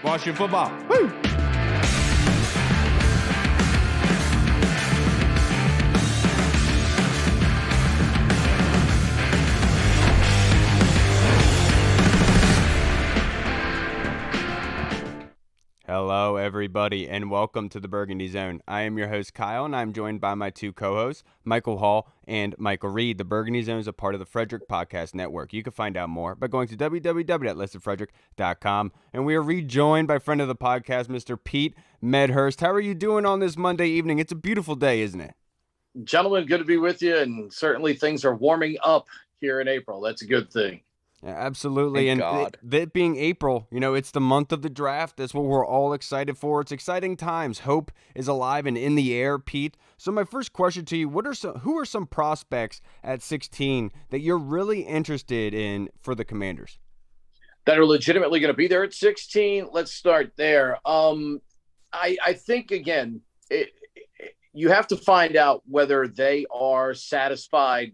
Washington football. Woo! Hello, everybody, and welcome to the Burgundy Zone. I am your host, Kyle, and I'm joined by my two co-hosts, Michael Hall and Michael Reed. The Burgundy Zone is a part of the Frederick Podcast Network. You can find out more by going to www.listenfrederick.com. And we are rejoined by friend of the podcast, Mr. Pete Medhurst. How are you doing on this Monday evening? It's a beautiful day, isn't it? Gentlemen, good to be with you, and certainly things are warming up here in April. That's a good thing. Yeah, absolutely. Thank and God. It being April, it's the month of the draft. That's what we're all excited for. It's exciting times. Hope is alive and in the air, Pete. So my first question to you, who are some prospects at 16 that you're really interested in for the Commanders? That are legitimately going to be there at 16? Let's start there. I think, again, you have to find out whether they are satisfied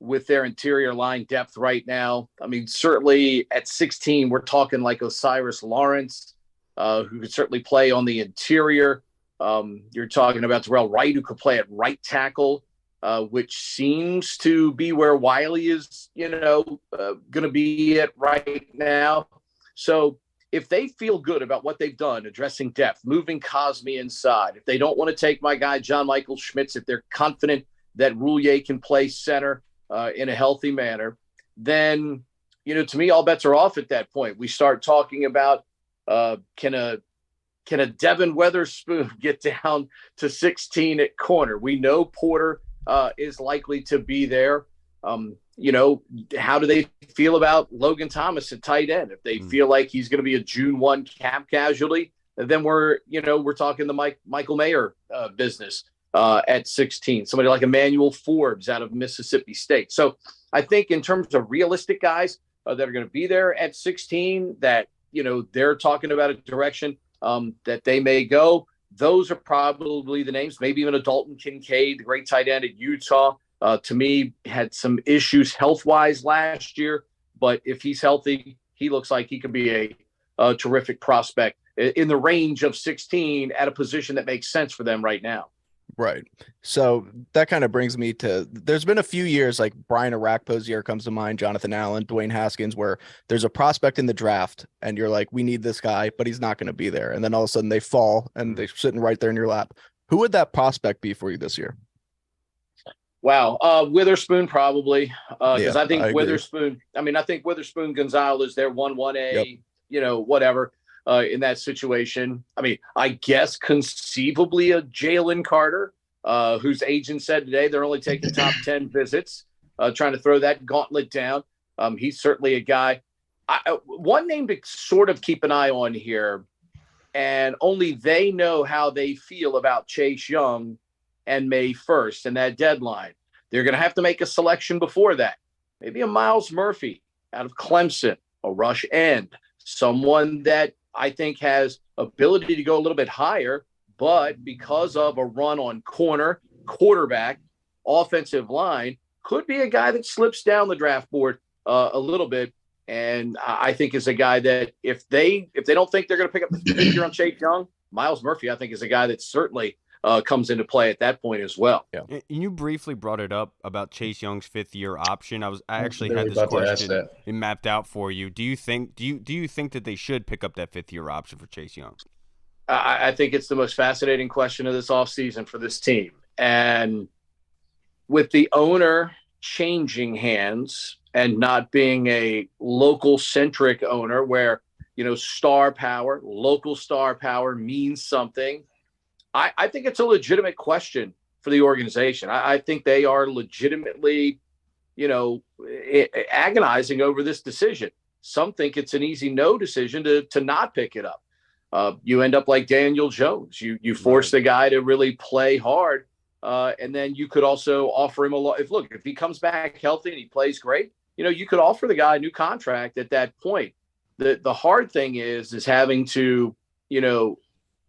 with their interior line depth right now. I mean, certainly at 16, we're talking like Osiris Lawrence, who could certainly play on the interior. You're talking about Terrell Wright, who could play at right tackle, which seems to be where Wiley is, going to be at right now. So if they feel good about what they've done, addressing depth, moving Cosme inside, if they don't want to take my guy John Michael Schmitz, if they're confident that Roulier can play center in a healthy manner, then, to me, all bets are off at that point. We start talking about can a Devin Weatherspoon get down to 16 at corner? We know Porter is likely to be there. How do they feel about Logan Thomas at tight end? If they feel like he's going to be a June 1 cap casualty, then we're talking the Michael Mayer business. At 16, somebody like Emmanuel Forbes out of Mississippi State. So I think in terms of realistic guys that are going to be there at 16, that, they're talking about a direction that they may go. Those are probably the names, maybe even a Dalton Kincaid, the great tight end at Utah. To me, had some issues health-wise last year, but if he's healthy, he looks like he could be a terrific prospect in the range of 16 at a position that makes sense for them right now. Right. So that kind of brings me to, there's been a few years like Brian Arakpo's year comes to mind, Jonathan Allen, Dwayne Haskins, where there's a prospect in the draft and you're like, we need this guy, but he's not going to be there. And then all of a sudden they fall and they're sitting right there in your lap. Who would that prospect be for you this year? Wow. Witherspoon probably, because I think Witherspoon, Gonzalez, they're 1A, whatever. In that situation. I mean, I guess conceivably a Jalen Carter, whose agent said today they're only taking top 10 visits, trying to throw that gauntlet down. He's certainly a guy. One name to sort of keep an eye on here, and only they know how they feel about Chase Young and May 1st and that deadline. They're going to have to make a selection before that. Maybe a Miles Murphy out of Clemson, a rush end, someone that I think has ability to go a little bit higher, but because of a run on corner, quarterback, offensive line, could be a guy that slips down the draft board a little bit. And I think is a guy that if they don't think they're going to pick up the fifth year on Chase Young, Miles Murphy, I think, is a guy that certainly comes into play at that point as well. Yeah. And you briefly brought it up about Chase Young's fifth-year option. I actually had this question mapped out for you. Do you think that they should pick up that fifth-year option for Chase Young? I think it's the most fascinating question of this offseason for this team. And with the owner changing hands and not being a local-centric owner where, star power, local star power means something, I think it's a legitimate question for the organization. I think they are legitimately, agonizing over this decision. Some think it's an easy no decision to not pick it up. You end up like Daniel Jones. You force the guy to really play hard, and then you could also offer him a lot. If he comes back healthy and he plays great, you could offer the guy a new contract at that point. The hard thing is having to,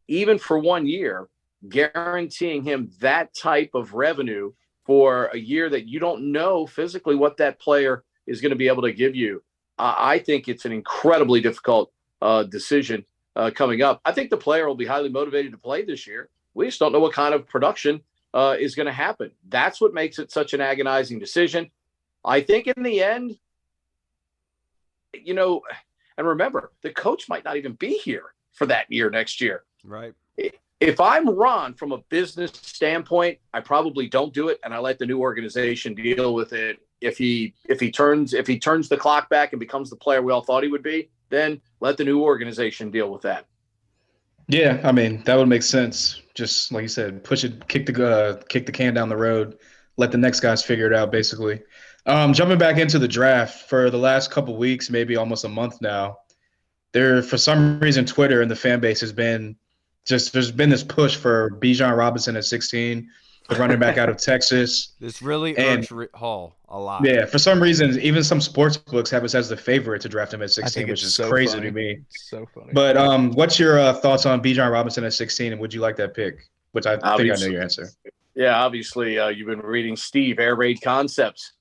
even for 1 year, guaranteeing him that type of revenue for a year that you don't know physically what that player is going to be able to give you. I think it's an incredibly difficult decision coming up. I think the player will be highly motivated to play this year. We just don't know what kind of production is going to happen. That's what makes it such an agonizing decision. I think in the end, and remember, the coach might not even be here for that year next year. Right. If I'm Ron from a business standpoint, I probably don't do it, and I let the new organization deal with it. If he turns the clock back and becomes the player we all thought he would be, then let the new organization deal with that. Yeah, I mean, that would make sense. Just like you said, kick the can down the road, let the next guys figure it out, basically. Jumping back into the draft for the last couple weeks, maybe almost a month now, for some reason, Twitter and the fan base has been there's been this push for Bijan Robinson at 16, the running back out of Texas. This really irks Hall a lot. Yeah, for some reason, even some sports books have us as the favorite to draft him at 16, which is so crazy funny. to me. It's so funny. But what's your thoughts on Bijan Robinson at 16, and would you like that pick? Which I think I know your answer. Yeah, obviously, you've been reading Steve Air Raid Concepts.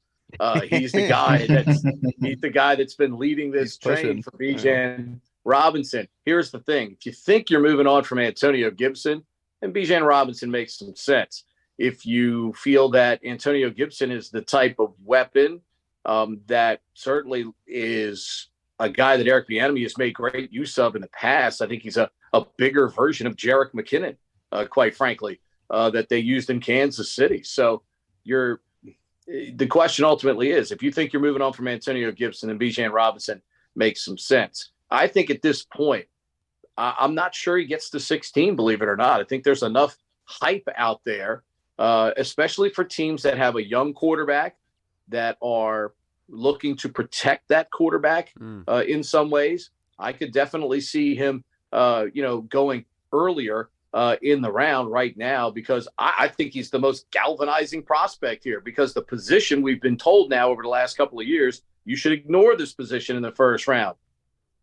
He's the guy that's been leading this train for Bijan Robinson. Here's the thing: if you think you're moving on from Antonio Gibson, then Bijan Robinson makes some sense. If you feel that Antonio Gibson is the type of weapon that certainly is a guy that Eric Bieniemy has made great use of in the past, I think he's a bigger version of Jerick McKinnon, quite frankly, that they used in Kansas City. So the question ultimately is, if you think you're moving on from Antonio Gibson, and Bijan Robinson makes some sense. I think at this point, I'm not sure he gets to 16, believe it or not. I think there's enough hype out there, especially for teams that have a young quarterback that are looking to protect that quarterback in some ways. I could definitely see him, going earlier in the round right now, because I think he's the most galvanizing prospect here, because the position we've been told now over the last couple of years, you should ignore this position in the first round.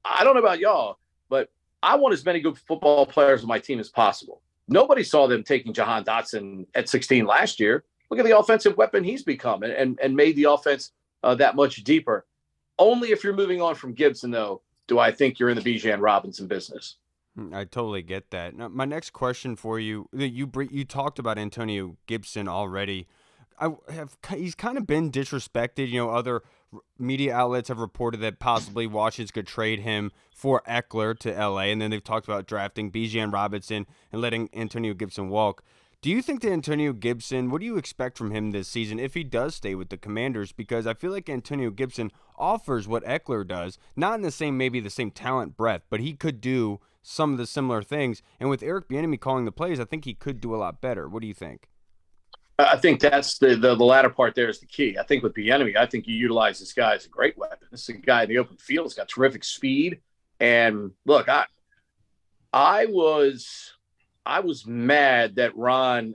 I don't know about y'all, but I want as many good football players on my team as possible. Nobody saw them taking Jahan Dotson at 16 last year. Look at the offensive weapon he's become and made the offense that much deeper. Only if you're moving on from Gibson, though, do I think you're in the Bijan Robinson business. I totally get that. Now, my next question for you, you talked about Antonio Gibson already. He's kind of been disrespected. Other media outlets have reported that possibly Washington could trade him for Eckler to LA, and then they've talked about drafting Bijan Robinson and letting Antonio Gibson walk. Do you think that Antonio Gibson, what do you expect from him this season if he does stay with the Commanders? Because I feel like Antonio Gibson offers what Eckler does, not in the same talent breadth, but he could do some of the similar things. And with Eric Bieniemy calling the plays, I think he could do a lot better. What do you think? I think that's the latter part there is the key. I think with Bieniemy, I think you utilize this guy as a great weapon. This is a guy in the open field. He's got terrific speed. And look, I was mad that Ron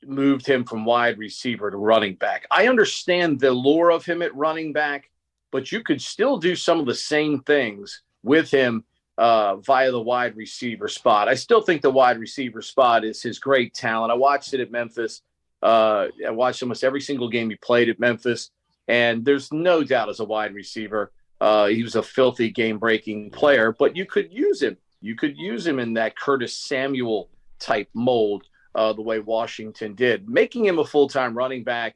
moved him from wide receiver to running back. I understand the lure of him at running back, but you could still do some of the same things with him via the wide receiver spot. I still think the wide receiver spot is his great talent. I watched it at Memphis. I watched almost every single game he played at Memphis, and there's no doubt as a wide receiver, he was a filthy game-breaking player, but you could use him. You could use him in that Curtis Samuel type mold, the way Washington did. Making him a full-time running back,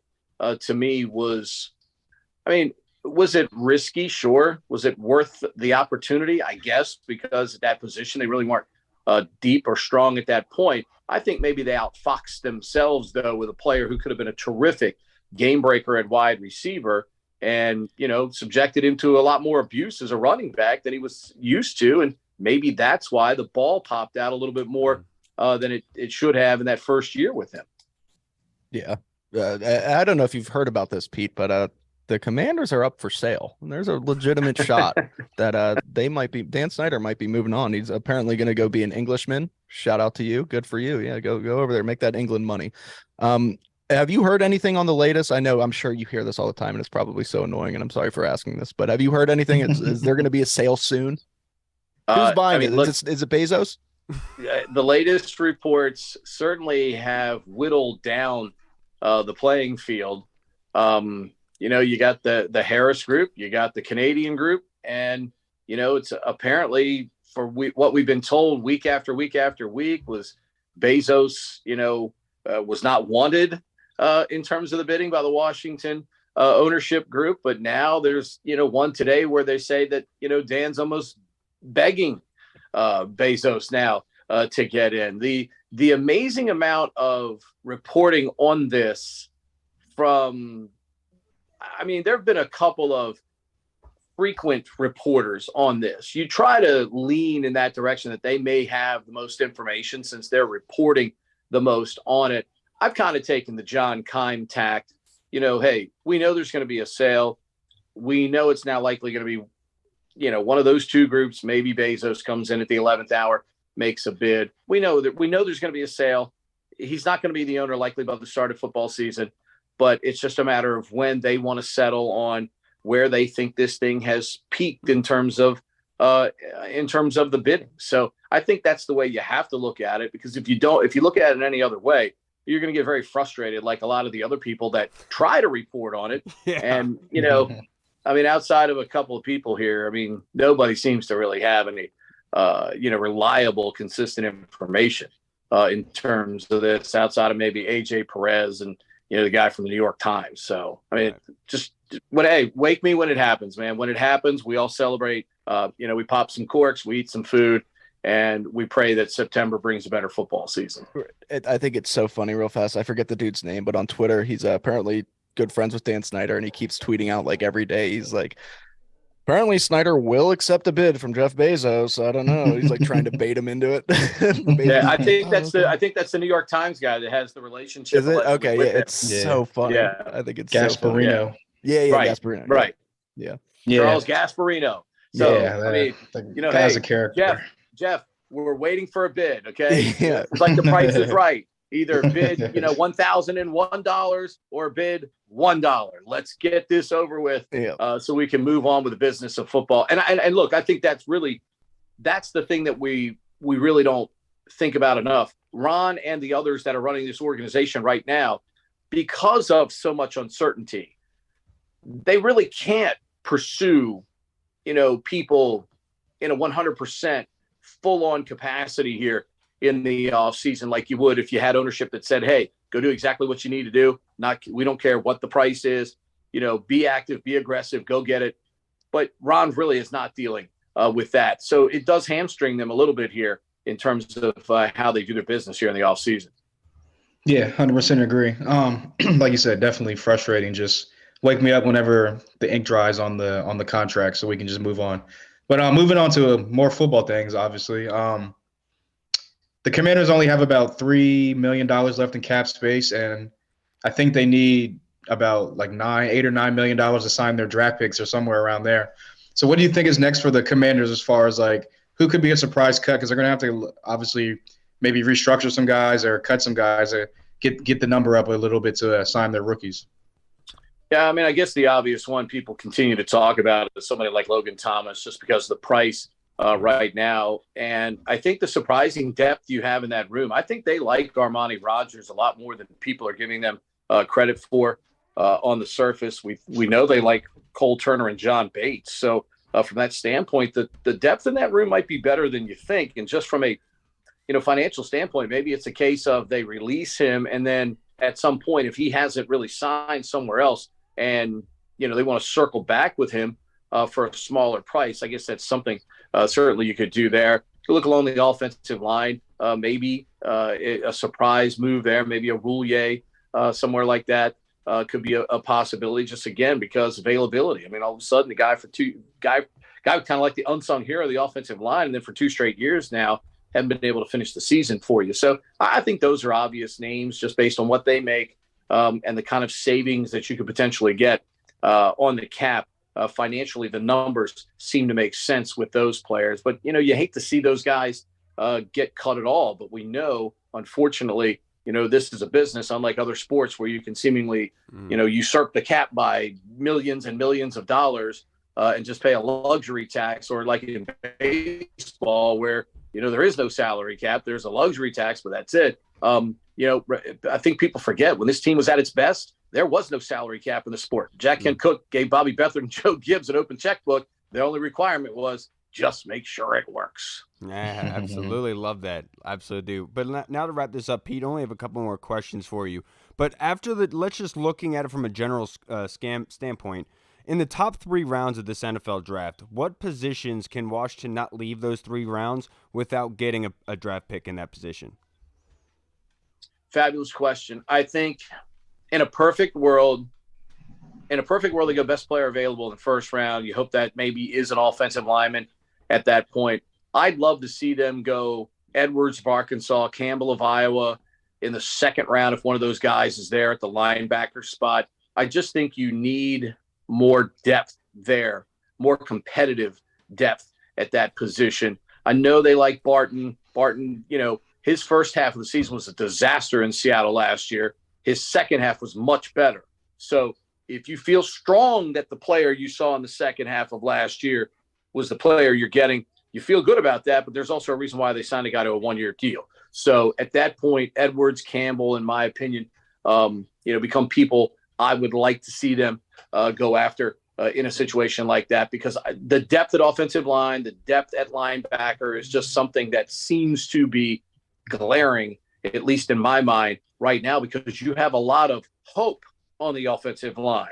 to me was it risky? Sure. Was it worth the opportunity? I guess, because at that position, they really weren't deep or strong at that point. I think maybe they outfoxed themselves, though, with a player who could have been a terrific game breaker at wide receiver and, subjected him to a lot more abuse as a running back than he was used to. And maybe that's why the ball popped out a little bit more than it should have in that first year with him. Yeah. I don't know if you've heard about this, Pete, but the Commanders are up for sale. And there's a legitimate shot that Dan Snyder might be moving on. He's apparently going to go be an Englishman. Shout out to you. Good for you. Yeah, go over there, make that England money. Have you heard anything on the latest? I'm sure you hear this all the time, and it's probably so annoying, and I'm sorry for asking this, but have you heard anything? Is there going to be a sale soon? Who's buying it? Is it Bezos? The latest reports certainly have whittled down the playing field. You got the Harris group, you got the Canadian group, and it's apparently what we've been told week after week after week was Bezos, was not wanted in terms of the bidding by the Washington ownership group. But now there's, one today where they say that, Dan's almost begging Bezos now to get in. The amazing amount of reporting on this there have been a couple of frequent reporters on this. You try to lean in that direction that they may have the most information since they're reporting the most on it. I've kind of taken the John Keim tact. Hey, we know there's going to be a sale. We know it's now likely going to be, one of those two groups. Maybe Bezos comes in at the 11th hour, makes a bid. We know there's going to be a sale. He's not going to be the owner likely by the start of football season, but it's just a matter of when they want to settle on where they think this thing has peaked in terms of the bidding. So I think that's the way you have to look at it, because if you look at it any other way, you're going to get very frustrated, like a lot of the other people that try to report on it. Yeah. And, outside of a couple of people here, nobody seems to really have any, reliable, consistent information in terms of this outside of maybe AJ Perez and, the guy from the New York Times. So, wake me when it happens, man. When it happens, we all celebrate. We pop some corks, we eat some food, and we pray that September brings a better football season. I think it's so funny real fast. I forget the dude's name, but on Twitter, he's apparently good friends with Dan Snyder, and he keeps tweeting out like every day. He's like, apparently Snyder will accept a bid from Jeff Bezos. I don't know. He's like trying to bait him into it. Yeah, I think that's the New York Times guy that has the relationship. Is it? Okay, yeah, it's so funny. Yeah. I think it's Gasparino. So funny. Yeah, right. Gasparino. Right. Yeah. Charles Gasparino. So, guy's a character. Jeff, we're waiting for a bid, okay? Yeah. It's like the price is right. Either bid, $1,001 or bid $1. Let's get this over with, so we can move on with the business of football. And look, I think that's the thing that we really don't think about enough. Ron and the others that are running this organization right now, because of so much uncertainty, they really can't pursue, people in a 100% full-on capacity here in the off season like you would if you had ownership that said, hey, go do exactly what you need to do. We don't care what the price is, be active, be aggressive, go get it. But Ron really is not dealing with that. So it does hamstring them a little bit here in terms of how they do their business here in the off season. Yeah, 100% agree. Like you said, definitely frustrating. Just wake me up whenever the ink dries on the contract so we can just move on. But moving on to more football things, obviously. The Commanders only have about $3 million left in cap space, and I think they need about like $8 or $9 million to sign their draft picks or somewhere around there. So what do you think is next for the Commanders as far as like who could be a surprise cut? Because they're going to have to obviously maybe restructure some guys or cut some guys or get the number up a little bit to sign their rookies. Yeah, I guess the obvious one people continue to talk about is somebody like Logan Thomas, just because of the price right now. And I think the surprising depth you have in that room, I think they like Armani Rogers a lot more than people are giving them credit for on the surface. We know they like Cole Turner and John Bates. So from that standpoint, the depth in that room might be better than you think. And just from a financial standpoint, maybe it's a case of they release him, and then at some point, if he hasn't really signed somewhere else, and they want to circle back with him for a smaller price, I guess that's something certainly you could do there. If you look along the offensive line, maybe a surprise move there, maybe a Roulier somewhere like that could be a possibility. Just again because availability. All of a sudden the guy kind of like the unsung hero of the offensive line, and then for 2 straight years now haven't been able to finish the season for you. So I think those are obvious names just based on what they make. And the kind of savings that you could potentially get on the cap financially, the numbers seem to make sense with those players. But, you hate to see those guys get cut at all. But we know, unfortunately, this is a business, unlike other sports where you can seemingly, usurp the cap by millions and millions of dollars and just pay a luxury tax, or like in baseball where, there is no salary cap. There's a luxury tax, but that's it. I think people forget when this team was at its best, there was no salary cap in the sport. Jack Kent Cooke gave Bobby Beathard and Joe Gibbs an open checkbook. The only requirement was Just make sure it works. Yeah, absolutely love that. Absolutely do. But now to wrap this up, Pete, I only have a couple more questions for you. But let's just looking at it from a general standpoint. In the top 3 rounds of this NFL draft, what positions can Washington not leave those 3 rounds without getting a draft pick in that position? Fabulous question. I think in a perfect world, they go best player available in the first round. You hope that maybe is an offensive lineman at that point. I'd love to see them go Edwards of Arkansas, Campbell of Iowa in the second round if one of those guys is there at the linebacker spot. I just think you need more depth there, more competitive depth at that position. I know they like Barton. Barton, his first half of the season was a disaster in Seattle last year. His second half was much better. So if you feel strong that the player you saw in the second half of last year was the player you're getting, you feel good about that, but there's also a reason why they signed a guy to a 1-year deal. So at that point, Edwards, Campbell, in my opinion, become people I would like to see them go after in a situation like that, because the depth at offensive line, the depth at linebacker is just something that seems to be glaring, at least in my mind right now, because you have a lot of hope on the offensive line.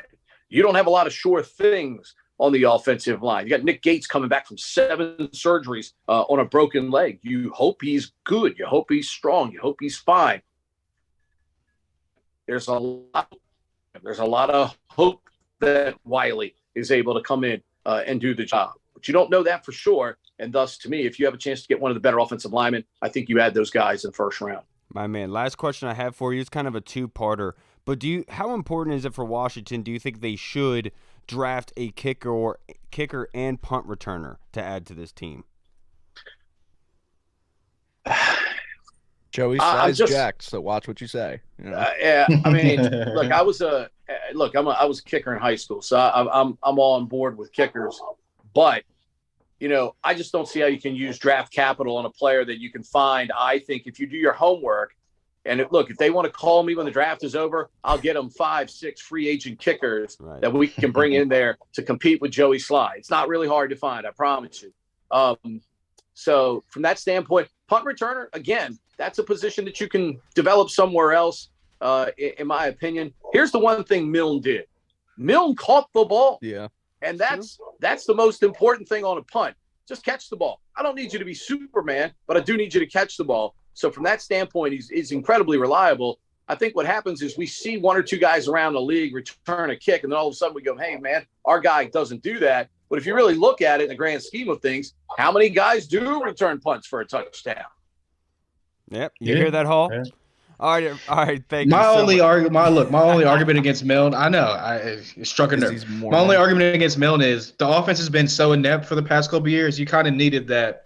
You don't have a lot of sure things on the offensive line. You got Nick Gates coming back from 7 surgeries on a broken leg. You hope he's good. You hope he's strong. You hope he's fine. There's a lot of hope that Wiley is able to come in and do the job. But you don't know that for sure. And thus, to me, if you have a chance to get one of the better offensive linemen, I think you add those guys in the first round. My man, last question I have for you is kind of a 2-parter. But how important is it for Washington? Do you think they should draft a kicker and punt returner to add to this team? Joey's size jacked, so watch what you say. Yeah, I mean, look, I was a kicker in high school, so I'm all on board with kickers. But I just don't see how you can use draft capital on a player that you can find. I think if you do your homework, and if they want to call me when the draft is over, I'll get them 5-6 free agent kickers that we can bring in there to compete with Joey Sly. It's not really hard to find, I promise you. So from that standpoint, punt returner, again, that's a position that you can develop somewhere else, in my opinion. Here's the one thing Milne did. Milne caught the ball. Yeah. And that's the most important thing on a punt. Just catch the ball. I don't need you to be Superman, but I do need you to catch the ball. So from that standpoint, he's incredibly reliable. I think what happens is we see 1 or 2 guys around the league return a kick, and then all of a sudden we go, hey, man, our guy doesn't do that. But if you really look at it in the grand scheme of things, how many guys do return punts for a touchdown? Yep. You hear that, Hall? Yeah. All right. Thank you. My only argument against Milne, I know, it struck a nerve. My only argument against Milne is the offense has been so inept for the past couple of years. You kind of needed that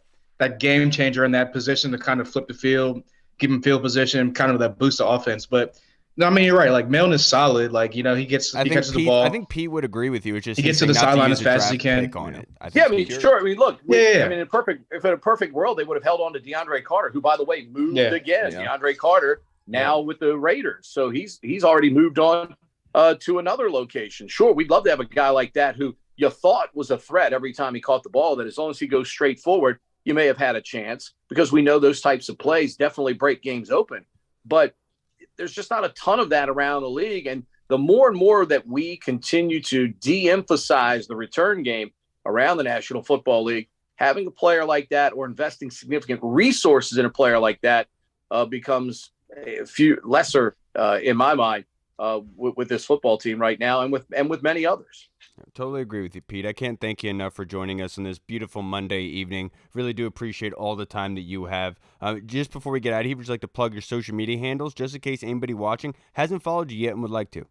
game changer in that position to kind of flip the field, give him field position, kind of that boost the offense. But no, I mean, you're right. Like Milne is solid. Like he catches the ball. I think Pete would agree with you. It's just he gets to the sideline as fast as he can. On it. Sure. I mean, look. I mean, if in a perfect world, they would have held on to DeAndre Carter, who, by the way, moved again. Yeah. DeAndre Carter now with the Raiders, so he's already moved on to another location. Sure, we'd love to have a guy like that who you thought was a threat every time he caught the ball. That as long as he goes straight forward, you may have had a chance, because we know those types of plays definitely break games open. But there's just not a ton of that around the league. And the more and more that we continue to de-emphasize the return game around the National Football League, having a player like that or investing significant resources in a player like that becomes a few lesser in my mind with this football team right now, and with many others. I totally agree with you, Pete. I can't thank you enough for joining us on this beautiful Monday evening. Really do appreciate all the time that you have. Just before we get out of here, would you like to plug your social media handles, just in case anybody watching hasn't followed you yet and would like to?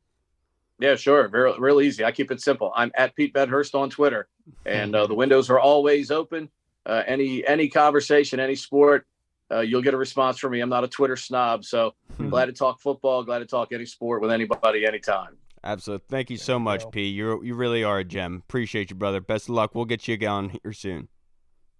Yeah, sure. Real easy. I keep it simple. I'm at Pete Medhurst on Twitter, and the windows are always open. Any conversation, any sport, you'll get a response from me. I'm not a Twitter snob, so glad to talk football, glad to talk any sport with anybody, anytime. Absolutely. Thank you so much, P. You really are a gem. Appreciate you, brother. Best of luck. We'll get you on here soon.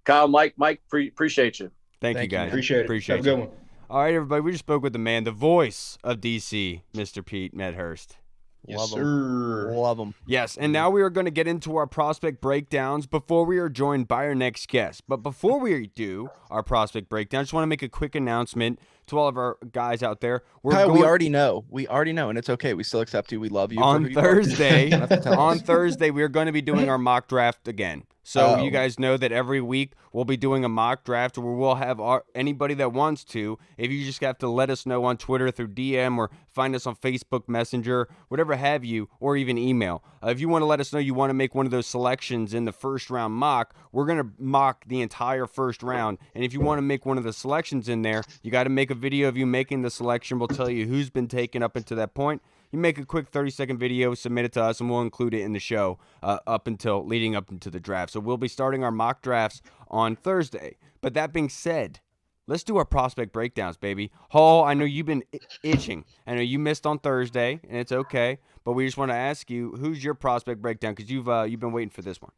Kyle, Mike, appreciate you. Thank you, guys. Appreciate it. Have a good one. All right, everybody. We just spoke with the man, the voice of DC, Mr. Pete Medhurst. Yes, Love 'em. sir. Love them. Yes, and now we are going to get into our prospect breakdowns before we are joined by our next guest. But before we do our prospect breakdown, I just want to make a quick announcement to all of our guys out there. Kyle, we already know. We already know, and it's okay. We still accept you. We love you. On Thursday, You don't have to tell on us. Thursday, we are going to be doing our mock draft again. So you guys know that every week we'll be doing a mock draft where we'll have anybody that wants to. If you just have to let us know on Twitter through DM or find us on Facebook Messenger, whatever have you, or even email. If you want to let us know you want to make one of those selections in the first round mock, we're going to mock the entire first round. And if you want to make one of the selections in there, you got to make a video of you making the selection. We'll tell you who's been taken up until that point. You make a quick 30-second video, submit it to us, and we'll include it in the show leading up into the draft. So we'll be starting our mock drafts on Thursday. But that being said, let's do our prospect breakdowns, baby. Hall, I know you've been itching. I know you missed on Thursday, and it's okay. But we just want to ask you, who's your prospect breakdown? Because you've been waiting for this one.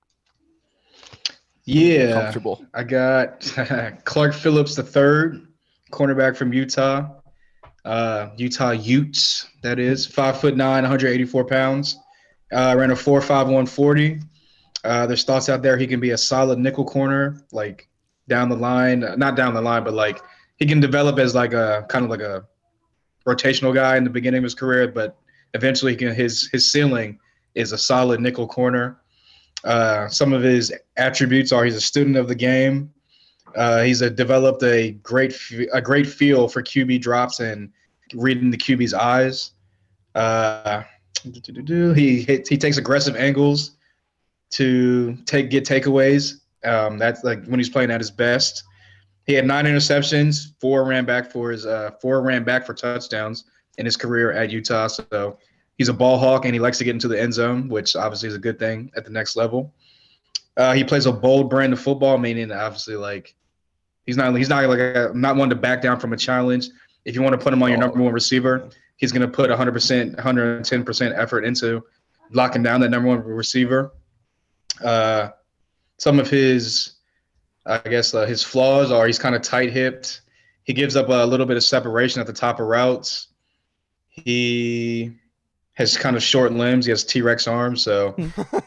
Yeah, Comfortable. I got Clark Phillips III, cornerback from Utah. Utah Utes, that is 5'9", 184 pounds. Ran a 4.5 140. There's thoughts out there he can be a solid nickel corner, like down the line, not down the line, but like he can develop as like a kind of like a rotational guy in the beginning of his career, but eventually his ceiling is a solid nickel corner. Some of his attributes are he's a student of the game. He's developed a great feel for QB drops and reading the QB's eyes. He takes aggressive angles to get takeaways. That's like when he's playing at his best. He had 9 interceptions, 4 ran back for touchdowns in his career at Utah. So he's a ball hawk and he likes to get into the end zone, which obviously is a good thing at the next level. He plays a bold brand of football, meaning obviously like he's not not one to back down from a challenge. If you want to put him on your number one receiver, he's going to put 100%, 110% effort into locking down that number one receiver. Some of his, his flaws are he's kind of tight-hipped. He gives up a little bit of separation at the top of routes. He has kind of short limbs. He has T-Rex arms, so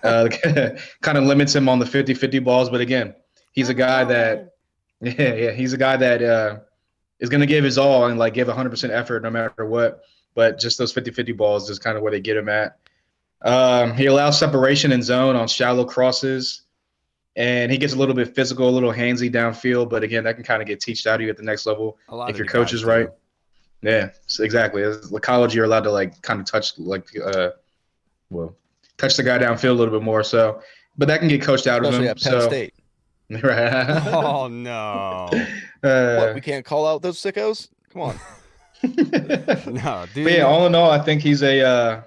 kind of limits him on the 50-50 balls. But again, he's a guy that he's a guy that is going to give his all and like give 100% effort no matter what. But just those 50-50 balls is kind of where they get him at. He allows separation in zone on shallow crosses, and he gets a little bit physical, a little handsy downfield. But again, that can kind of get teached out of you at the next level if your coach is right. Yeah, so exactly. As the college, you're allowed to like kind of touch touch the guy downfield a little bit more. So, but that can get coached out Especially of him. at Penn State. Right. Oh, no. What, we can't call out those sickos? Come on. No, dude. But yeah, all in all, I think he's a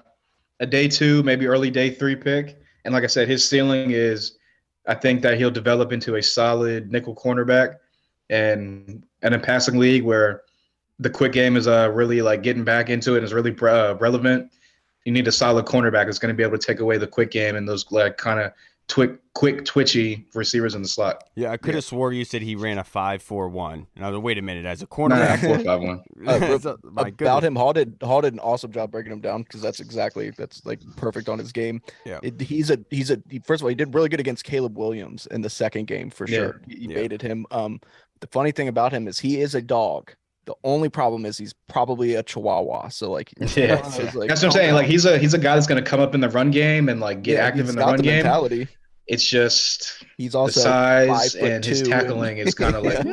day 2, maybe early day 3 pick. And like I said, his ceiling is I think that he'll develop into a solid nickel cornerback and in a passing league where the quick game is really like getting back into it and is really relevant. You need a solid cornerback that's going to be able to take away the quick game and those like kind of quick, twitchy receivers in the slot. Yeah, I could have swore you said he ran a 5.41. And I was like, wait a minute, as a cornerback. 4.51. About him, Hall did an awesome job breaking him down because that's like perfect on his game. Yeah, First of all, he did really good against Caleb Williams in the second game for sure. He baited him. The funny thing about him is he is a dog. The only problem is he's probably a Chihuahua. So like, that's what I'm saying. Like he's a guy that's going to come up in the run game and like get active in the run game. Mentality. It's just he's also the size and his tackling is kind of like with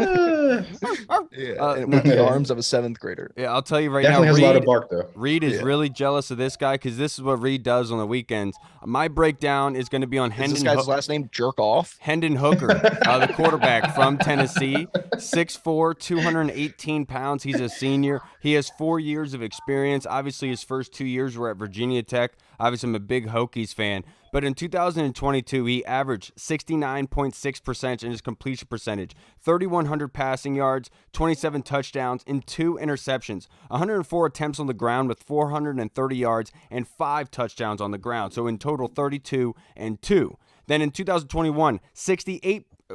the arms of a 7th grader. Yeah, I'll tell you right definitely now. Has a lot of bark though. Reed is really jealous of this guy because this is what Reed does on the weekends. My breakdown is going to be on Hendon. Is this guy's last name Jerk Off? Hendon Hooker, the quarterback from Tennessee, 6'4", 218 pounds. He's a senior. He has 4 years of experience. Obviously, his first 2 years were at Virginia Tech. Obviously, I'm a big Hokies fan. But in 2022, he averaged 69.6% in his completion percentage, 3,100 passing yards, 27 touchdowns, and 2 interceptions, 104 attempts on the ground with 430 yards, and 5 touchdowns on the ground. So in total, 32 and 2. Then in 2021,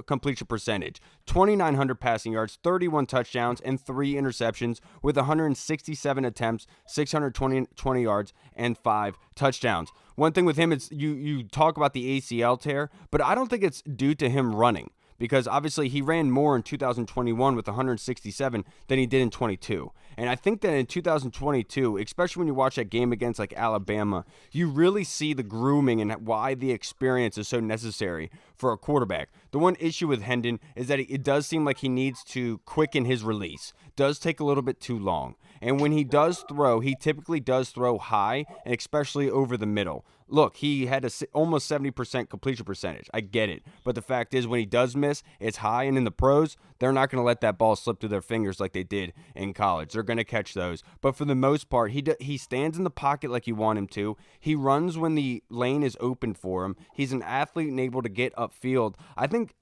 completion percentage, 2,900 passing yards, 31 touchdowns, and 3 interceptions with 167 attempts, 620 yards, and 5 touchdowns. One thing with him is you talk about the ACL tear, but I don't think it's due to him running, because obviously he ran more in 2021 with 167 than he did in 22. And I think that in 2022, especially when you watch that game against like Alabama, you really see the grooming and why the experience is so necessary for a quarterback. The one issue with Hendon is that it does seem like he needs to quicken his release. Does take a little bit too long. And when he does throw, he typically does throw high, and especially over the middle. Look, he had almost 70% completion percentage. I get it. But the fact is, when he does miss, it's high. And in the pros, they're not going to let that ball slip through their fingers like they did in college. They're going to catch those. But for the most part, he stands in the pocket like you want him to. He runs when the lane is open for him. He's an athlete and able to get upfield. I think,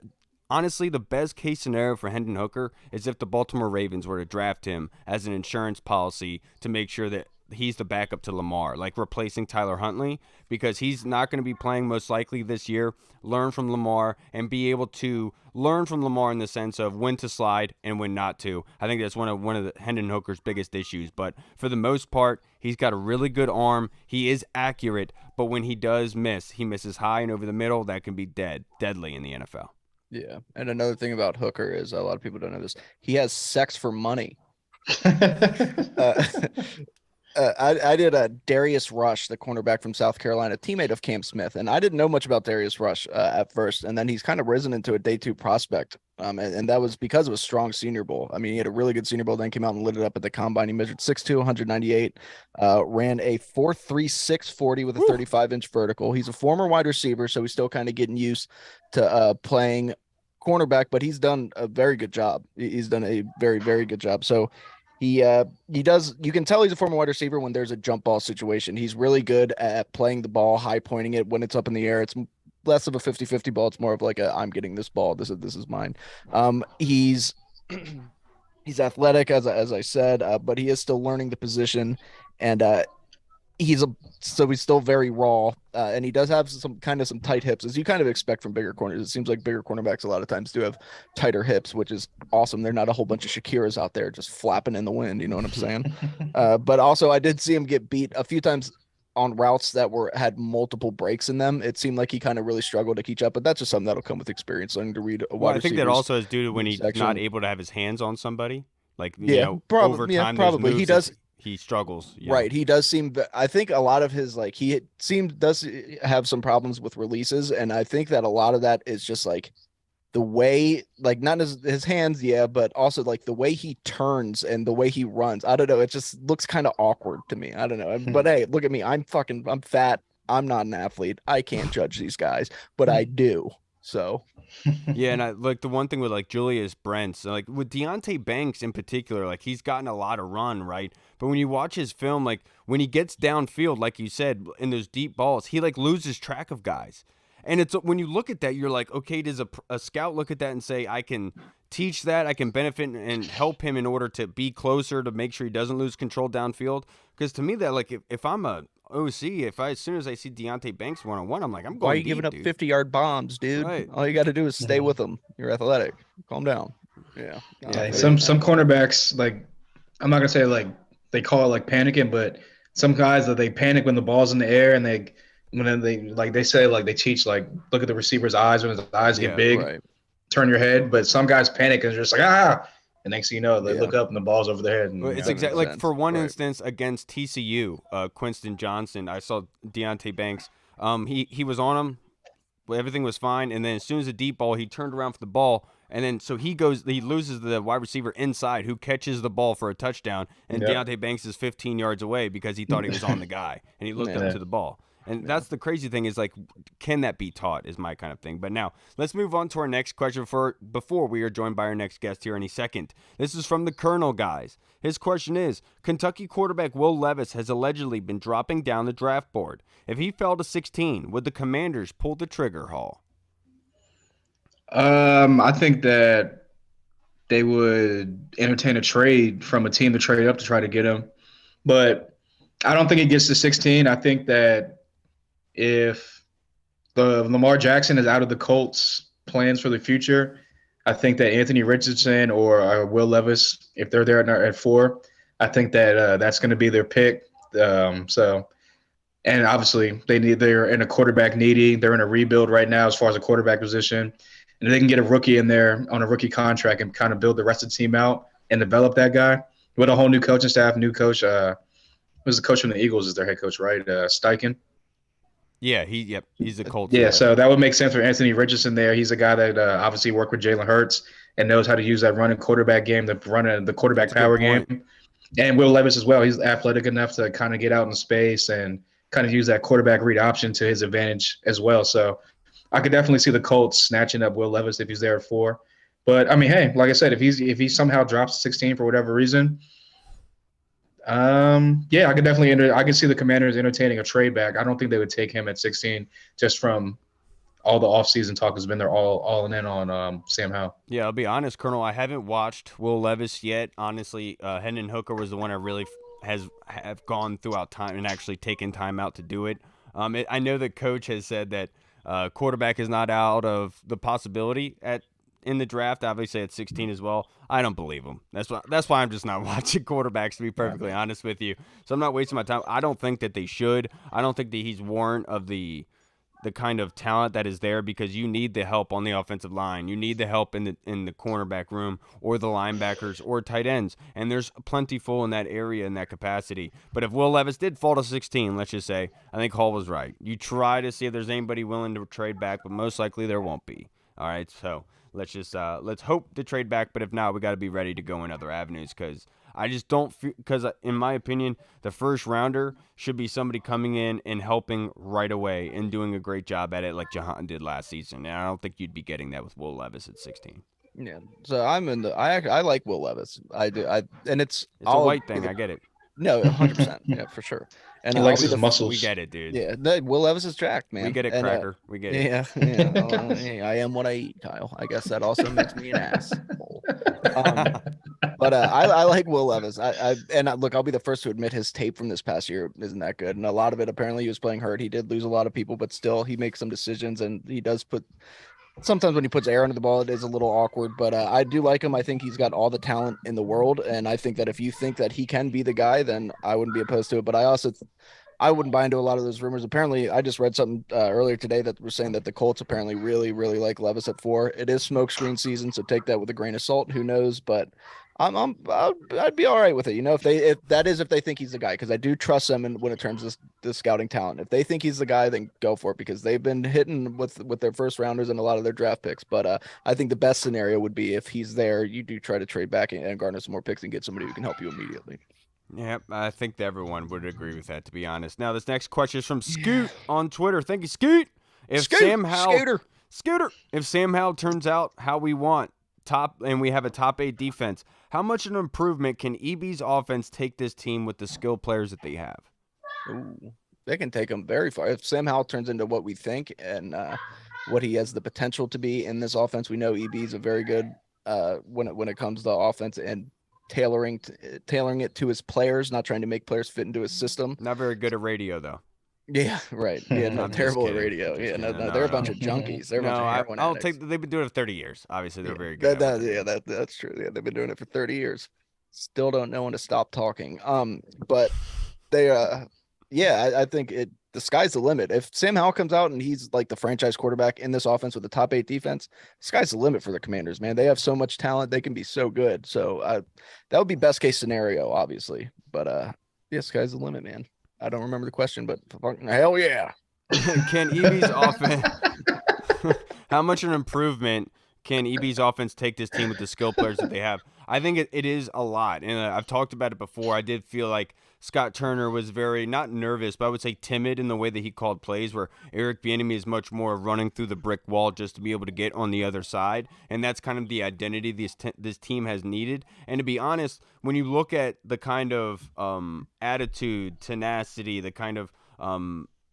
honestly, the best case scenario for Hendon Hooker is if the Baltimore Ravens were to draft him as an insurance policy to make sure that he's the backup to Lamar, like replacing Tyler Huntley, because he's not going to be playing most likely this year. Learn from Lamar and be able to learn from Lamar in the sense of when to slide and when not to. I think that's one of the Hendon Hooker's biggest issues. But for the most part, he's got a really good arm. He is accurate, but when he does miss, he misses high and over the middle. That can be deadly in the NFL. Yeah, and another thing about Hooker is a lot of people don't know this. He has sex for money. I did a Darius Rush, the cornerback from South Carolina, teammate of Cam Smith, and I didn't know much about Darius Rush at first, and then he's kind of risen into a day 2 prospect, and that was because of a strong Senior Bowl. I mean, he had a really good Senior Bowl, then came out and lit it up at the combine. He measured 6'2", 198, ran a 4.36 40 with a 35-inch vertical. He's a former wide receiver, so he's still kind of getting used to playing cornerback, but he's done a very good job. He's done a very, very good job. So he does, you can tell he's a former wide receiver when there's a jump ball situation. He's really good at playing the ball, high pointing it when it's up in the air. It's less of a 50-50 ball. It's more of like I'm getting this ball. This is mine. He's athletic, as I said, but he is still learning the position, and he's still very raw, and he does have some tight hips, as you kind of expect from bigger corners. It seems like bigger cornerbacks a lot of times do have tighter hips, which is awesome. They're not a whole bunch of Shakiras out there just flapping in the wind. You know what I'm saying? But also, I did see him get beat a few times on routes that had multiple breaks in them. It seemed like he kind of really struggled to catch up, but that's just something that'll come with experience. Learning to read a wide I think that also is due to when he's not able to have his hands on somebody. Like, over time, probably he does. He struggles. Yeah. Right. He does seem, I think a lot of his, like, does have some problems with releases. And I think that a lot of that is just like the way, like, not his hands. Yeah. But also like the way he turns and the way he runs. I don't know. It just looks kind of awkward to me. I don't know. But hey, look at me. I'm fat. I'm not an athlete. I can't judge these guys, but I do. So yeah, and I like the one thing with like Julius Brents, like with Deonte Banks in particular, like he's gotten a lot of run, right? But when you watch his film, like when he gets downfield, like you said, in those deep balls, he like loses track of guys. And it's when you look at that, you're like, okay, does a scout look at that and say, I can teach that, I can benefit and help him in order to be closer to make sure he doesn't lose control downfield? Because to me, that like if I'm a OC, as soon as I see Deonte Banks one-on-one, I'm like, I'm going. Why are you giving up 50-yard bombs, dude? Right. All you got to do is stay with them. You're athletic. Calm down. Yeah. Some cornerbacks, like, I'm not gonna say like they call it like panicking, but some guys that they panic when the ball's in the air, and they say like they teach like look at the receiver's eyes when his eyes get big, right. Turn your head. But some guys panic and they're just like and next thing you know, they look up and the ball's over their head. And, it's exactly like for one instance against TCU, Quinston Johnson. I saw Deonte Banks. He was on him. Everything was fine, and then as soon as the deep ball, he turned around for the ball, and then so he loses the wide receiver inside, who catches the ball for a touchdown, and Deonte Banks is 15 yards away because he thought he was on the guy, and he looked up to the ball. And that's the crazy thing is, like, can that be taught is my kind of thing. But now, let's move on to our next question before we are joined by our next guest here any second. This is from the Colonel, guys. His question is, Kentucky quarterback Will Levis has allegedly been dropping down the draft board. If he fell to 16, would the Commanders pull the trigger, Hall? I think that they would entertain a trade from a team to trade up to try to get him. But I don't think it gets to 16. I think that if the Lamar Jackson is out of the Colts plans for the future, I think that Anthony Richardson or Will Levis, if they're there at 4, I think that that's going to be their pick. And obviously they're in a quarterback needy. They're in a rebuild right now as far as a quarterback position. And if they can get a rookie in there on a rookie contract and kind of build the rest of the team out and develop that guy with a whole new coaching staff, new coach. Who's the coach from the Eagles is their head coach, right? Steichen. Yeah, he's the Colts. Yeah, so that would make sense for Anthony Richardson there. He's a guy that obviously worked with Jalen Hurts and knows how to use that running quarterback game, the quarterback power game. And Will Levis as well. He's athletic enough to kind of get out in space and kind of use that quarterback read option to his advantage as well. So I could definitely see the Colts snatching up Will Levis if he's there at 4. But I mean, hey, like I said, if he somehow drops 16 for whatever reason, I could definitely I can see the Commanders entertaining a trade back. I don't think they would take him at 16 just from all the offseason talk has been there all in on Sam Howell. Yeah, I'll be honest, Colonel. I haven't watched Will Levis yet. Honestly, Hendon Hooker was the one I really have gone throughout time and actually taken time out to do it. I know the coach has said that quarterback is not out of the possibility in the draft. Obviously at 16 as well. I don't believe him. That's why I'm just not watching quarterbacks, to be perfectly honest with you. So I'm not wasting my time. I don't think that they should. I don't think that he's warrant of the kind of talent that is there, because you need the help on the offensive line. You need the help in the cornerback room or the linebackers or tight ends. And there's plentiful in that area in that capacity. But if Will Levis did fall to 16, let's just say, I think Hall was right. You try to see if there's anybody willing to trade back, but most likely there won't be. All right, so let's just let's hope to trade back. But if not, we got to be ready to go in other avenues, because I just don't feel, because in my opinion, the first rounder should be somebody coming in and helping right away and doing a great job at it like Jahan did last season. And I don't think you'd be getting that with Will Levis at 16. Yeah. So I like Will Levis. I do. And it's a white thing. I get it. No, 100%. Yeah, for sure. And he likes his muscles. We get it, dude. Yeah, Will Levis is jacked, man. We get it, and, Cracker. We get it. Yeah. Hey, I am what I eat, Kyle. I guess that also makes me an ass. But I like Will Levis. Look, I'll be the first to admit his tape from this past year isn't that good, and a lot of it apparently he was playing hurt. He did lose a lot of people, but still he makes some decisions, and he does put. Sometimes when he puts air under the ball, it is a little awkward, but I do like him. I think he's got all the talent in the world, and I think that if you think that he can be the guy, then I wouldn't be opposed to it. But I wouldn't buy into a lot of those rumors. Apparently, I just read something earlier today that was saying that the Colts apparently really, really like Levis at 4. It is smokescreen season, so take that with a grain of salt. Who knows? But I'd be all right with it. You know, if they think he's the guy, because I do trust them when it comes to the scouting talent. If they think he's the guy, then go for it, because they've been hitting with their first rounders and a lot of their draft picks. But I think the best scenario would be if he's there, you do try to trade back and garner some more picks and get somebody who can help you immediately. Yeah, I think that everyone would agree with that, to be honest. Now, this next question is from Scoot on Twitter. Thank you, Scoot. If Sam Howell turns out how we want, and we have a top 8 defense, how much an improvement can EB's offense take this team with the skill players that they have? Ooh, they can take them very far. If Sam Howell turns into what we think and what he has the potential to be in this offense, we know EB is a very good when it comes to offense and tailoring it to his players, not trying to make players fit into his system. Not very good at radio, though. Yeah, right. Yeah, no, terrible at radio. Yeah, no, they're a bunch of junkies. They're a bunch of heroin I'll addicts. take. They've been doing it for 30 years. Obviously, they're very good. That's true. Yeah, they've been doing it for 30 years. Still don't know when to stop talking. But they, I think the sky's the limit. If Sam Howell comes out and he's like the franchise quarterback in this offense with the top 8 defense, sky's the limit for the Commanders, man. They have so much talent. They can be so good. So that would be best case scenario, obviously. But sky's the limit, man. I don't remember the question, but hell yeah. Can EB's offense how much an improvement can EB's offense take this team with the skill players that they have? I think it is a lot. And I've talked about it before. I did feel like Scott Turner was very, not nervous, but I would say timid in the way that he called plays, where Eric Bieniemy is much more running through the brick wall just to be able to get on the other side. And that's kind of the identity this team has needed. And to be honest, when you look at the kind of attitude, tenacity, the kind of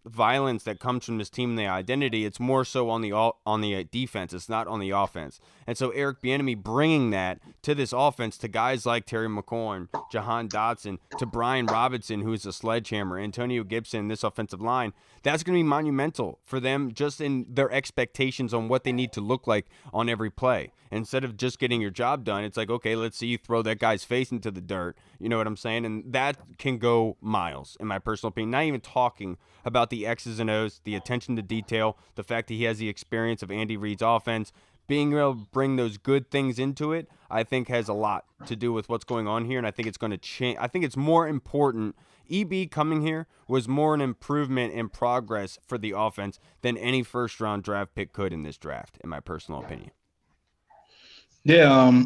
violence that comes from this team and the identity. It's more so on the defense. It's not on the offense. And so Eric Bieniemy bringing that to this offense, to guys like Terry McLaurin, Jahan Dotson, to Brian Robinson, who's a sledgehammer, Antonio Gibson, this offensive line, that's going to be monumental for them just in their expectations on what they need to look like on every play. Instead of just getting your job done, it's like, okay, let's see you throw that guy's face into the dirt. You know what I'm saying? And that can go miles, in my personal opinion. Not even talking about the X's and O's, the attention to detail, the fact that he has the experience of Andy Reid's offense. Being able to bring those good things into it, I think has a lot to do with what's going on here, and I think it's going to change. I think it's more important. EB coming here was more an improvement in progress for the offense than any first-round draft pick could in this draft, in my personal opinion. Yeah,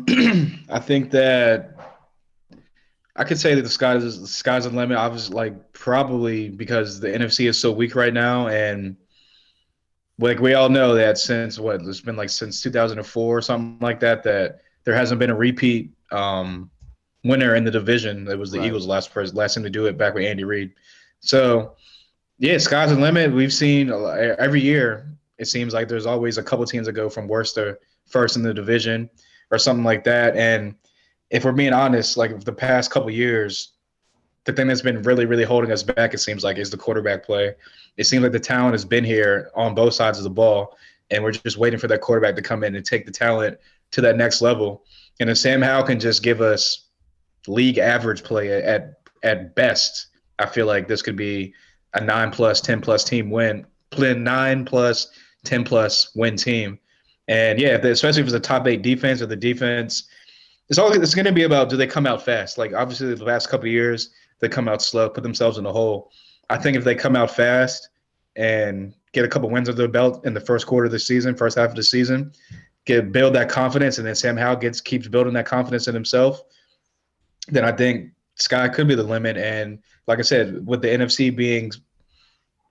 I think that I could say that the sky's the limit. I was like, probably because the NFC is so weak right now, and like we all know that since it's been like since 2004 or something like that, that there hasn't been a repeat winner in the division. It was the Eagles last time to do it back with Andy Reid. So yeah, sky's the limit. We've seen every year. It seems like there's always a couple teams that go from worst to first in the division or something like that. And if we're being honest, like the past couple years, the thing that's been really, really holding us back, it seems like, is the quarterback play. It seems like the talent has been here on both sides of the ball, and we're just waiting for that quarterback to come in and take the talent to that next level. And if Sam Howell can just give us league average play at best, I feel like this could be a 9+, 10+ team win, 9+, 10+ win team. And yeah, especially if it's a top 8 defense, or the defense, it's going to be about, do they come out fast? Like obviously the last couple of years, they come out slow, put themselves in a hole. I think if they come out fast and get a couple wins under their belt in the first quarter of the season, first half of the season, build that confidence, and then Sam Howell keeps building that confidence in himself, then I think sky could be the limit. And like I said, with the NFC being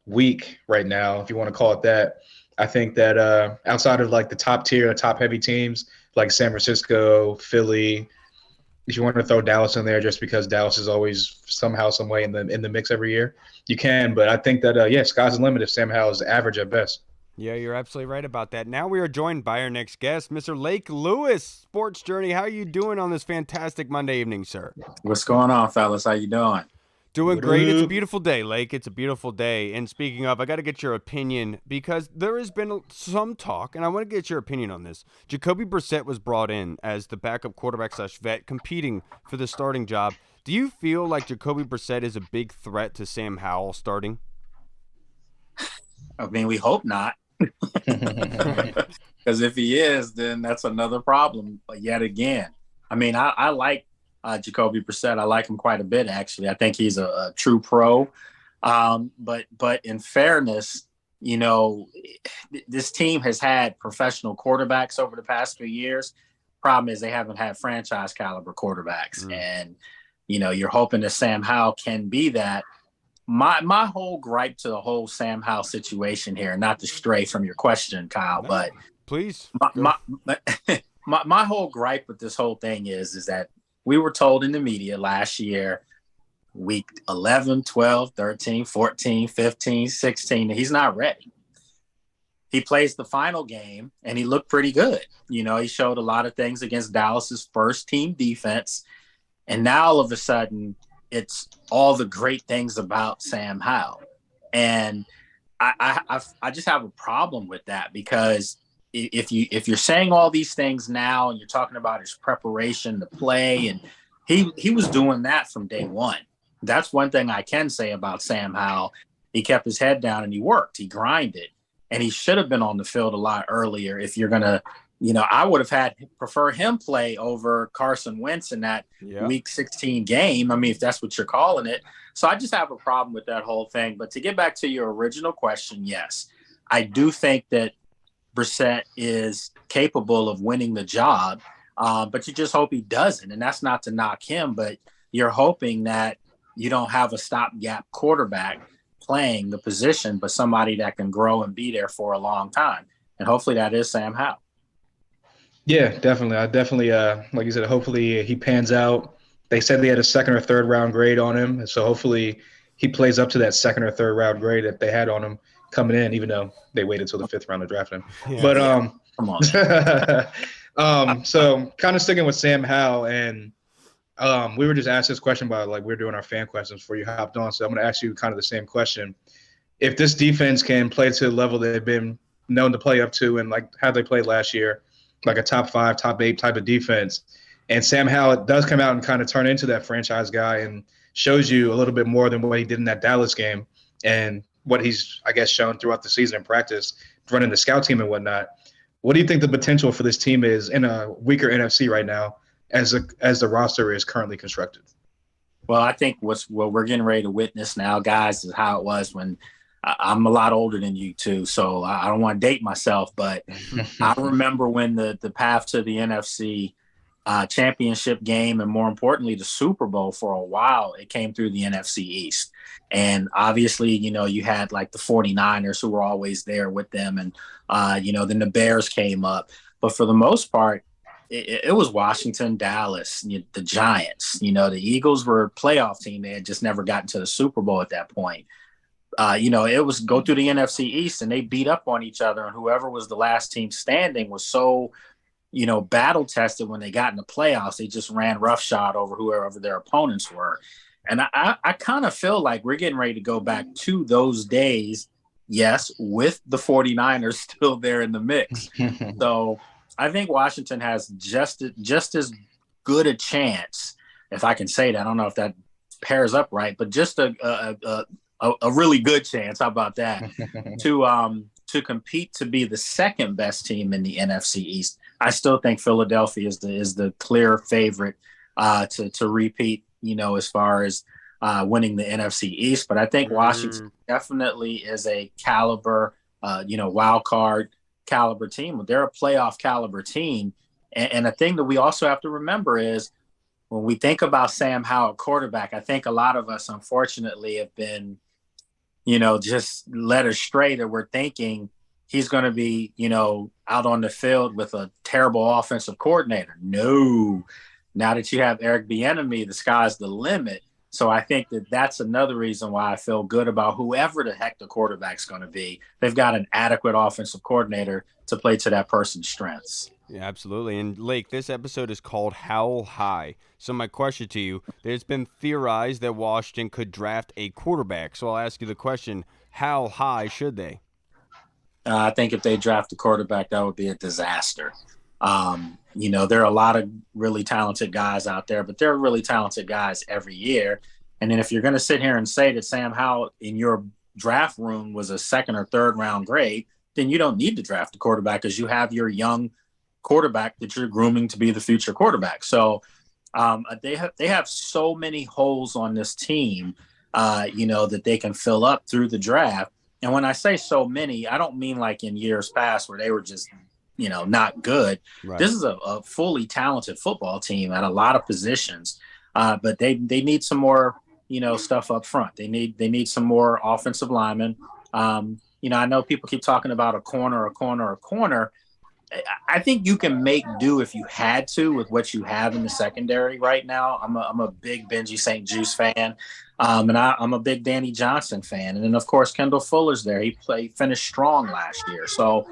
weak right now, if you want to call it that, I think that outside of like the top tier, top heavy teams like San Francisco, Philly, if you want to throw Dallas in there just because Dallas is always somehow, some way in the mix every year, you can. But I think that, sky's the limit if Sam Howell is average at best. Yeah, you're absolutely right about that. Now we are joined by our next guest, Mr. Lake Lewis, Sports Journey. How are you doing on this fantastic Monday evening, sir? What's going on, fellas? How you doing? Doing great. It's a beautiful day, Lake. It's a beautiful day. And speaking of, I got to get your opinion because there has been some talk, and I want to get your opinion on this. Jacoby Brissett was brought in as the backup quarterback / vet competing for the starting job. Do you feel like Jacoby Brissett is a big threat to Sam Howell starting? I mean, we hope not. Because if he is, then that's another problem yet again. I mean, I like Jacoby Brissett. I like him quite a bit, actually. I think he's a true pro. But in fairness, this team has had professional quarterbacks over the past few years. Problem is they haven't had franchise caliber quarterbacks. And, you're hoping that Sam Howell can be that. My whole gripe to the whole Sam Howell situation here, not to stray from your question, Kyle, but please. My whole gripe with this whole thing is that we were told in the media last year, week 11, 12, 13, 14, 15, 16, that he's not ready. He plays the final game, and he looked pretty good. He showed a lot of things against Dallas's first-team defense, and now all of a sudden it's all the great things about Sam Howell. And I just have a problem with that, because if you're saying all these things now and you're talking about his preparation to play, and he was doing that from day one. That's one thing I can say about Sam Howell. He kept his head down and he worked, he grinded, and he should have been on the field a lot earlier. If you're going to, I would have prefer him play over Carson Wentz in that week 16 game. I mean, if that's what you're calling it. So I just have a problem with that whole thing. But to get back to your original question, yes, I do think that Brissett is capable of winning the job, but you just hope he doesn't. And that's not to knock him, but you're hoping that you don't have a stopgap quarterback playing the position, but somebody that can grow and be there for a long time. And hopefully that is Sam Howell. Yeah, definitely. I definitely, like you said, hopefully he pans out. They said they had a second or third round grade on him. So hopefully he plays up to that second or third round grade that they had on him coming in, even though they waited till the 5th round to draft him. Yeah. But Come on. so kind of sticking with Sam Howell, and we were just asked this question by we were doing our fan questions before you hopped on. So I'm going to ask you kind of the same question. If this defense can play to the level they've been known to play up to, and how they played last year, like a top 5, top 8 type of defense, and Sam Howell does come out and kind of turn into that franchise guy and shows you a little bit more than what he did in that Dallas game and what he's, I guess, shown throughout the season in practice, running the scout team and whatnot. What do you think the potential for this team is in a weaker NFC right now as the roster is currently constructed? Well, I think what we're getting ready to witness now, guys, is how it was when I'm a lot older than you two, so I don't want to date myself, but I remember when the path to the NFC championship game, and more importantly, the Super Bowl, for a while, it came through the NFC East. And obviously, you had like the 49ers who were always there with them. And, then the Bears came up. But for the most part, it was Washington, Dallas, the Giants. The Eagles were a playoff team. They had just never gotten to the Super Bowl at that point. It was go through the NFC East, and they beat up on each other. And whoever was the last team standing was so battle tested when they got in the playoffs. They just ran roughshod over whoever their opponents were. And I kind of feel like we're getting ready to go back to those days, yes, with the 49ers still there in the mix. So I think Washington has just as good a chance, if I can say that. I don't know if that pairs up right, but just a really good chance. How about that? to compete to be the second best team in the NFC East. I still think Philadelphia is the clear favorite to repeat, as far as winning the NFC East. But I think Washington definitely is a caliber, wild card caliber team. They're a playoff caliber team. And the thing that we also have to remember is when we think about Sam Howell quarterback, I think a lot of us, unfortunately, have been, just led astray that we're thinking he's going to be, out on the field with a terrible offensive coordinator. No. Now that you have Eric Bieniemy, the sky's the limit. So I think that's another reason why I feel good about whoever the heck the quarterback's going to be. They've got an adequate offensive coordinator to play to that person's strengths. Yeah, absolutely. And Lake, this episode is called Howell High. So my question to you, there's been theorized that Washington could draft a quarterback. So I'll ask you the question, how high should they? I think if they draft a quarterback, that would be a disaster. There are a lot of really talented guys out there, but there are really talented guys every year. And then if you're going to sit here and say that Sam Howell in your draft room was a second or third round grade, then you don't need to draft a quarterback because you have your young quarterback that you're grooming to be the future quarterback. So they have so many holes on this team, that they can fill up through the draft. And when I say so many, I don't mean like in years past where they were just, not good. Right. This is a fully talented football team at a lot of positions, but they need some more, stuff up front. They need some more offensive linemen. I know people keep talking about a corner. I think you can make do if you had to with what you have in the secondary right now. I'm a big Benji St. Juice fan, and I'm a big Danny Johnson fan. And then, of course, Kendall Fuller's there. He finished strong last year. So,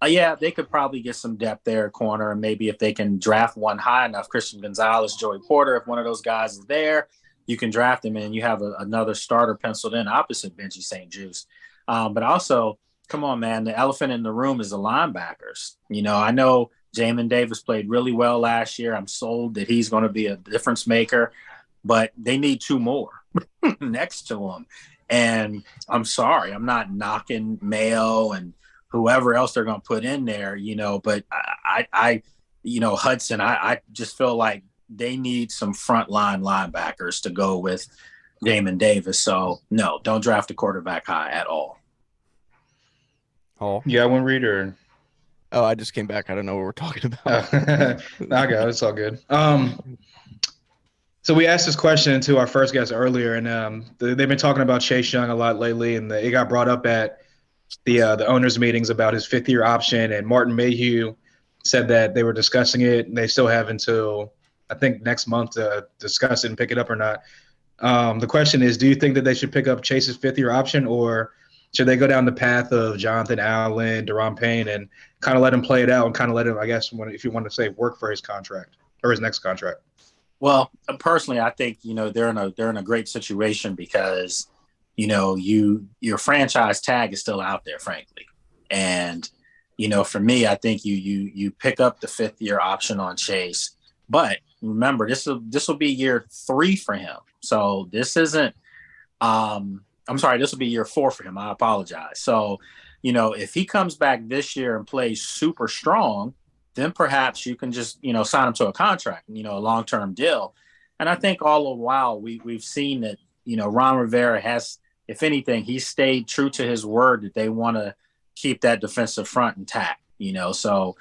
they could probably get some depth there at corner, and maybe if they can draft one high enough, Christian Gonzalez, Joey Porter, if one of those guys is there, you can draft him, and you have another starter penciled in opposite Benji St. Juice. But also, come on, man, the elephant in the room is the linebackers. I know Jamin Davis played really well last year. I'm sold that he's going to be a difference maker, but they need 2 more next to him. And I'm sorry, I'm not knocking Mayo and whoever else they're going to put in there, but I Hudson, I just feel like they need some frontline linebackers to go with Jamin Davis. So no, don't draft a quarterback high at all. Oh, yeah, one reader. Oh, I just came back. I don't know what we're talking about. Okay, it's all good. So we asked this question to our first guest earlier, and they've been talking about Chase Young a lot lately, and it got brought up at the owners' meetings about his 5th-year option. And Martin Mayhew said that they were discussing it, and they still have until I think next month to discuss it and pick it up or not. The question is, do you think that they should pick up Chase's fifth-year option, or should they go down the path of Jonathan Allen, Deron Payne, and kind of let him play it out and kind of let him, I guess, if you want to say, work for his contract or his next contract? Well, personally, I think they're in a great situation because your franchise tag is still out there, frankly, and for me, I think you pick up the 5th-year option on Chase, but remember this will be year 3 for him. So this isn't. I'm sorry, this will be year 4 for him. I apologize. So, if he comes back this year and plays super strong, then perhaps you can just sign him to a contract, a long-term deal. And I think all the while we've seen that Ron Rivera has, if anything, he stayed true to his word that they want to keep that defensive front intact. So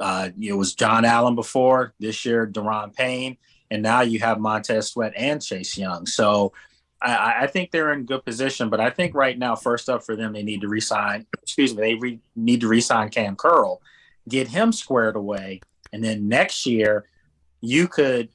it was John Allen before, this year Deron Payne, and now you have Montez Sweat and Chase Young. So I think they're in good position, but I think right now, first up for them, they need to re-sign. Need to re-sign Cam Curl, get him squared away, and then next year you could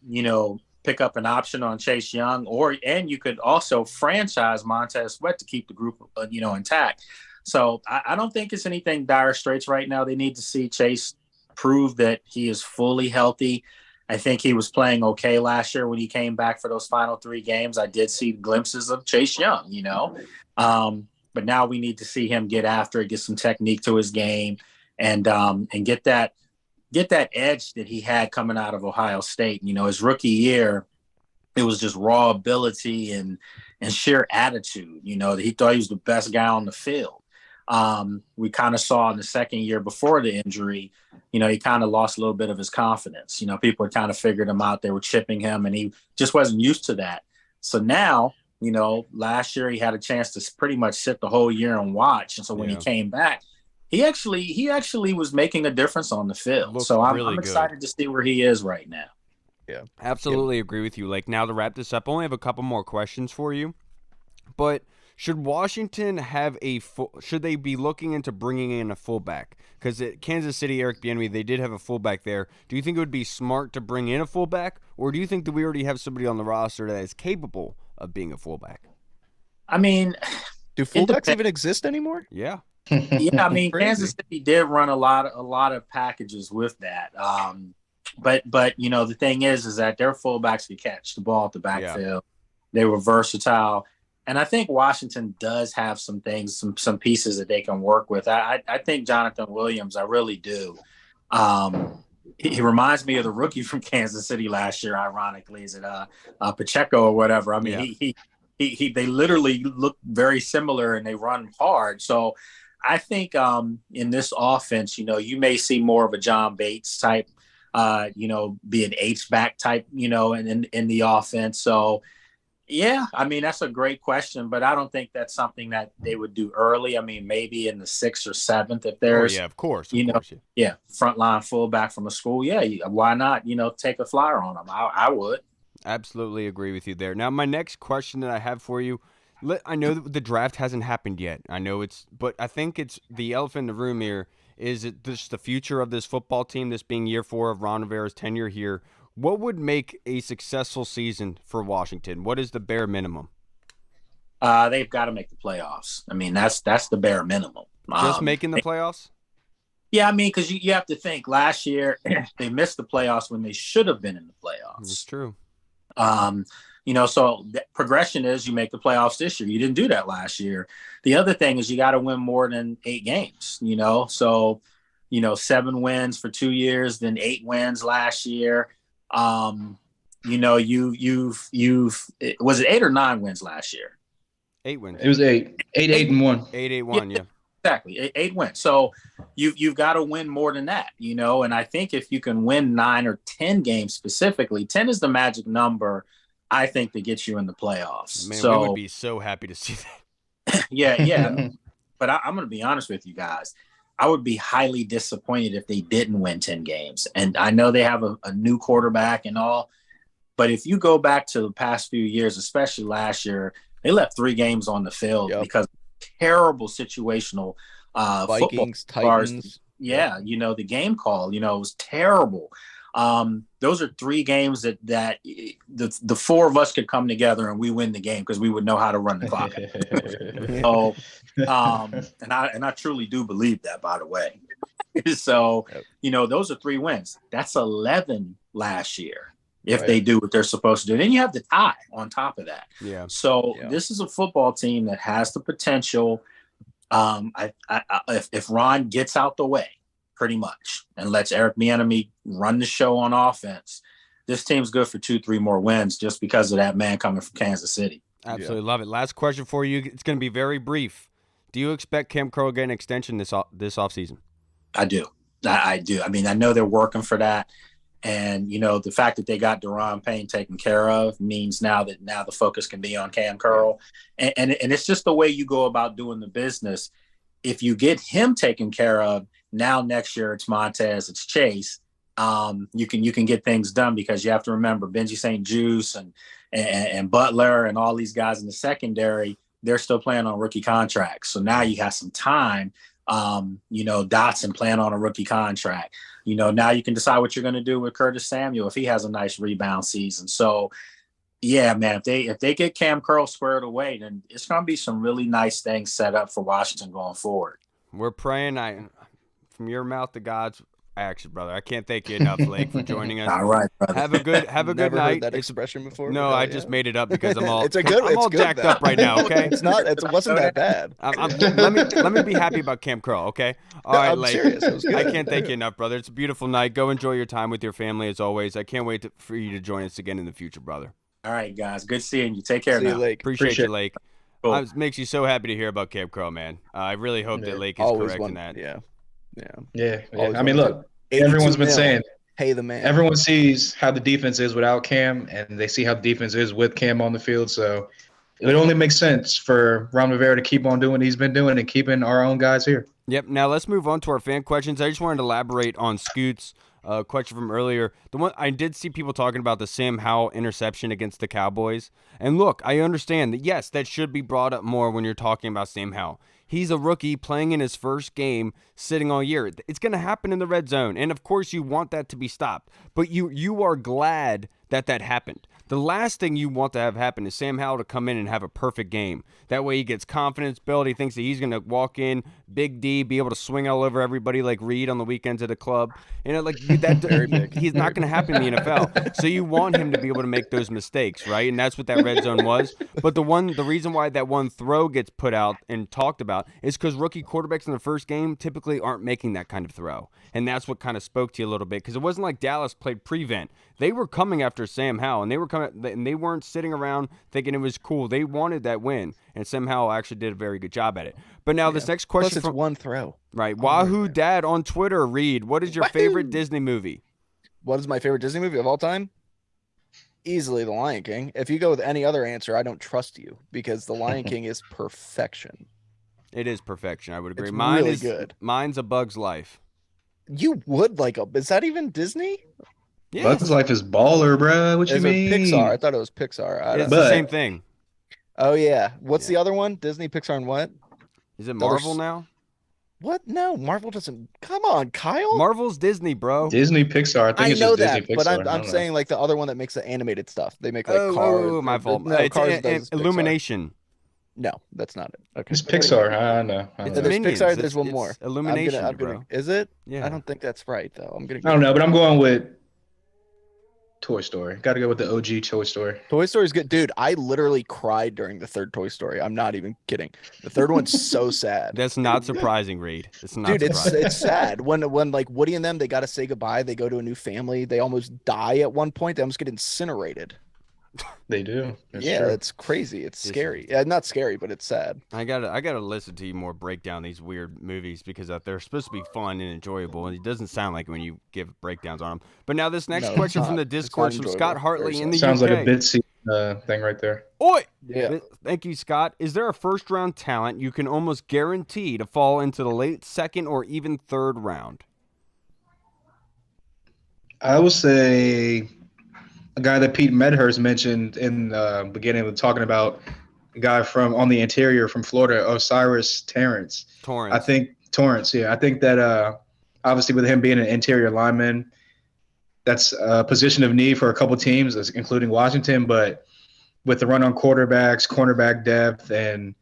pick up an option on Chase Young, and you could also franchise Montez Sweat to keep the group intact. So I don't think it's anything dire straits right now. They need to see Chase prove that he is fully healthy. I think he was playing okay last year when he came back for those final 3 games. I did see glimpses of Chase Young, but now we need to see him get after it, get some technique to his game, and get that edge that he had coming out of Ohio State. His rookie year, it was just raw ability and sheer attitude. That he thought he was the best guy on the field. We kind of saw in the second year before the injury, he kind of lost a little bit of his confidence. People had kind of figured him out. They were chipping him, and he just wasn't used to that. So now, last year he had a chance to pretty much sit the whole year and watch. And so when he came back, he actually was making a difference on the field. So I'm excited to see where he is right now. Yeah, absolutely agree with you. Like, now to wrap this up, I only have a couple more questions for you, but should Washington have should they be looking into bringing in a fullback? Because at Kansas City, Eric Bieniemy, they did have a fullback there. Do you think it would be smart to bring in a fullback, or do you think that we already have somebody on the roster that is capable of being a fullback? I mean, do fullbacks even exist anymore? Yeah. Yeah, I mean, Kansas City did run a lot of packages with that. But the thing is that their fullbacks could catch the ball at the backfield. Yeah. They were versatile. And I think Washington does have some things, some pieces that they can work with. I think Jonathan Williams, I really do. He reminds me of the rookie from Kansas City last year, ironically. Is it Pacheco or whatever? I mean, yeah. They literally look very similar and they run hard. So I think in this offense, you may see more of a John Bates type, be an H-back type, in the offense. So, yeah, I mean, that's a great question, but I don't think that's something that they would do early. I mean, maybe in the 6th or 7th if there's, of course, frontline fullback from a school. Yeah, why not, take a flyer on them? I would. Absolutely agree with you there. Now, my next question that I have for you, I know that the draft hasn't happened yet. But I think it's the elephant in the room here. Is it just the future of this football team, this being year 4 of Ron Rivera's tenure here? What would make a successful season for Washington? What is the bare minimum? They've got to make the playoffs. I mean, that's the bare minimum. Just making the playoffs? Yeah, I mean, because you have to think last year they missed the playoffs when they should have been in the playoffs. That's true. So the progression is you make the playoffs this year. You didn't do that last year. The other thing is you got to win more than 8 games, So, 7 wins for 2 years, then 8 wins last year. Was it 8 or 9 wins last year? 8 wins. It was 8, 8-1. 8-1, yeah. Exactly. 8 wins. So you've got to win more than that, and I think if you can win 9 or 10 games specifically, 10 is the magic number, I think, that gets you in the playoffs. Man, we would be so happy to see that. Yeah. But I'm going to be honest with you guys. I would be highly disappointed if they didn't win 10 games. And I know they have a new quarterback and all, but if you go back to the past few years, especially last year, they left 3 games on the field because terrible situational Vikings, football. Titans. Yeah, the game call, it was terrible. Those are 3 games that the 4 of us could come together and we win the game because we would know how to run the clock. So, and I truly do believe that, by the way. So, those are 3 wins. That's 11 last year if they do what they're supposed to do. And then you have the tie on top of that. Yeah. So this is a football team that has the potential. If Ron gets out the way, pretty much, and lets Eric Bieniemy run the show on offense, this team's good for 2-3 more wins just because of that man coming from Kansas City. Absolutely love it. Last question for you. It's going to be very brief. Do you expect Cam Curl to get an extension this offseason? I do. I do. I mean, I know they're working for that. And, the fact that they got Daron Payne taken care of means now the focus can be on Cam Curl. And it's just the way you go about doing the business. If you get him taken care of, now next year it's Montez, it's Chase. You can get things done because you have to remember Benji St. Juice and Butler and all these guys in the secondary, they're still playing on rookie contracts. So now you have some time. Dotson playing on a rookie contract. Now you can decide what you're going to do with Curtis Samuel if he has a nice rebound season. So, yeah, man, if they get Cam Curl squared away, then it's going to be some really nice things set up for Washington going forward. We're praying. From your mouth to God's action, brother. I can't thank you enough, Lake, for joining us. All right, brother. Have a good Never night. Heard that expression before? No, I just made it up because I'm all I'm all jacked up right now. Okay, it wasn't that bad. Let me be happy about Cam Curl. Okay, all right, I'm Lake. serious. It was good. I can't thank you enough, brother. It's a beautiful night. Go enjoy your time with your family as always. I can't wait for you to join us again in the future, brother. All right, guys. Good seeing you. Take care See now. you, Lake. Appreciate you, Lake. Cool. It makes you so happy to hear about Cam Curl, man. I really hope that Lake is Always correct in that. Yeah. I mean, look, everyone's been saying pay the man. everyone sees how the defense is without Cam, and they see how the defense is with Cam on the field. So it only makes sense for Ron Rivera to keep on doing what he's been doing and keeping our own guys here. Yep. Now let's move on to our fan questions. I just wanted to elaborate on Scoot's question from earlier. The one I did see people talking about the Sam Howell interception against the Cowboys. And look, I understand that, yes, that should be brought up more when you're talking about Sam Howell. He's a rookie playing in his first game, sitting all year. It's going to happen in the red zone. And, of course, you want that to be stopped. But you are glad that happened. The last thing you want to have happen is Sam Howell to come in and have a perfect game. That way he gets confidence built. He thinks that he's going to walk in, big D, be able to swing all over everybody like Reed on the weekends at a club. He's not going to happen in the NFL. So you want him to be able to make those mistakes, right? And that's what that red zone was. But the reason why that one throw gets put out and talked about is because rookie quarterbacks in the first game typically aren't making that kind of throw. And that's what kind of spoke to you a little bit, because it wasn't like Dallas played prevent. They were coming after Sam Howell, and they weren't sitting around thinking it was cool. They wanted that win, and Sam Howell actually did a very good job at it. But now this next question, Plus it's one throw. Right? Wahoo Dad on Twitter, Reed, what is your favorite Disney movie? What is my favorite Disney movie of all time? Easily The Lion King. If you go with any other answer, I don't trust you, because The Lion King is perfection. It is perfection. I would agree. It's Mine really is good. Mine's A Bug's Life. You would like is that even Disney? Yeah, Bug's Life is baller, bro. What you Is mean? it Pixar? I thought it was Pixar. it's the same thing. Oh yeah. What's the other one? Disney, Pixar, and what? Is it Marvel now? What? No, Marvel doesn't. Come on, Kyle. Marvel's Disney, bro. Disney Pixar. I think it's know just that, Disney but Pixar. I'm saying like the other one that makes the animated stuff. They make like Cars. Oh, my fault. No, It's Cars does Pixar. Illumination. No, that's not it. Okay. It's Pixar. I know. There's Minions. Pixar. There's one It's more. Illumination, I'm gonna, bro. Is it? Yeah. I don't think that's right though. I don't know, but I'm going with Toy Story. Got to go with the OG Toy Story. Toy Story's good, dude. I literally cried during the third Toy Story. I'm not even kidding. The third one's so sad. That's not surprising, Reed. It's not Dude, surprising. it's sad when like Woody and them, they got to say goodbye. They go to a new family. They almost die at one point. They almost get incinerated. They do. It's yeah, true. it's crazy. It's scary. Yeah, not scary, but it's sad. I gotta listen to you more break down these weird movies, because they're supposed to be fun and enjoyable, and it doesn't sound like when you give breakdowns on them. But now this next question from the Discord from Scott Hartley in the Sounds UK. like a Bitsy thing right there. Oi! Yeah. Thank you, Scott. Is there a first-round talent you can almost guarantee to fall into the late second or even third round? I would say a guy that Pete Medhurst mentioned in the beginning of talking about a guy from on the interior from Florida, Osiris Torrance. I think Torrance, yeah. I think that obviously with him being an interior lineman, that's a position of need for a couple teams, including Washington. But with the run on quarterbacks, cornerback depth, and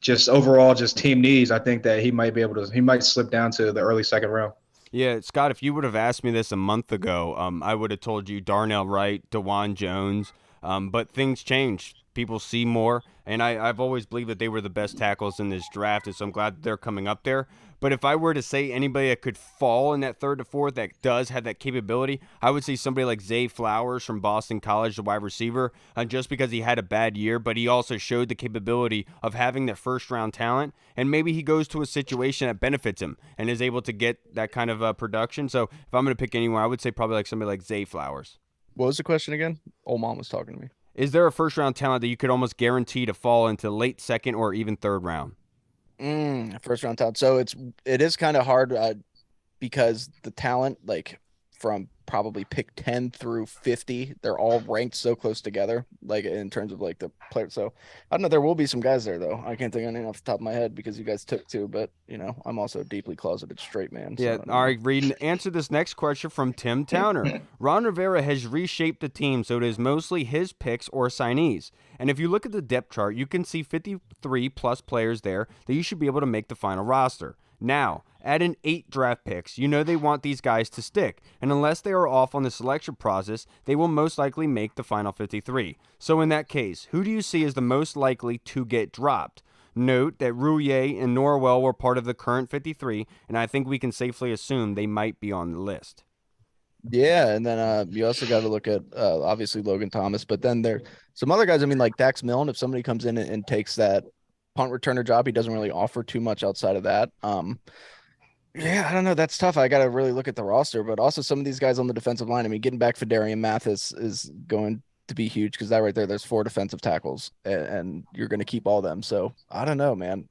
just overall just team needs, I think that he might slip down to the early second round. Yeah, Scott, if you would have asked me this a month ago, I would have told you Darnell Wright, DeJuan Jones, but things change. People see more, and I've always believed that they were the best tackles in this draft, and so I'm glad that they're coming up there. But if I were to say anybody that could fall in that third to fourth that does have that capability, I would say somebody like Zay Flowers from Boston College, the wide receiver, just because he had a bad year, but he also showed the capability of having that first-round talent, and maybe he goes to a situation that benefits him and is able to get that kind of production. So if I'm going to pick anyone, I would say probably like somebody like Zay Flowers. What was the question again? Old mom was talking to me. Is there a first-round talent that you could almost guarantee to fall into late second or even third round? First round talent. So it is kind of hard because the talent, like from probably pick 10 through 50, they're all ranked so close together, like in terms of like the player. So I don't know. There will be some guys there though. I can't think of any off the top of my head because you guys took two, but I'm also a deeply closeted straight man. So Yeah. All right, Reed, answer this next question from Tim Towner. Ron Rivera has reshaped the team so it is mostly his picks or signees. And if you look at the depth chart, you can see 53 plus players there that you should be able to make the final roster. Now, add in 8 draft picks. You know they want these guys to stick, and unless they are off on the selection process, they will most likely make the final 53. So in that case, who do you see as the most likely to get dropped? Note that Rouillet and Norwell were part of the current 53, and I think we can safely assume they might be on the list. Yeah, and then you also got to look at obviously Logan Thomas, but then there some other guys. I mean, like Dax Milne. If somebody comes in and takes that punt returner job, he doesn't really offer too much outside of that. Yeah, I don't know. That's tough. I got to really look at the roster, but also some of these guys on the defensive line. I mean, getting back Fedarian Mathis is going to be huge because that right there's 4 defensive tackles, and you're going to keep all them. So I don't know, man.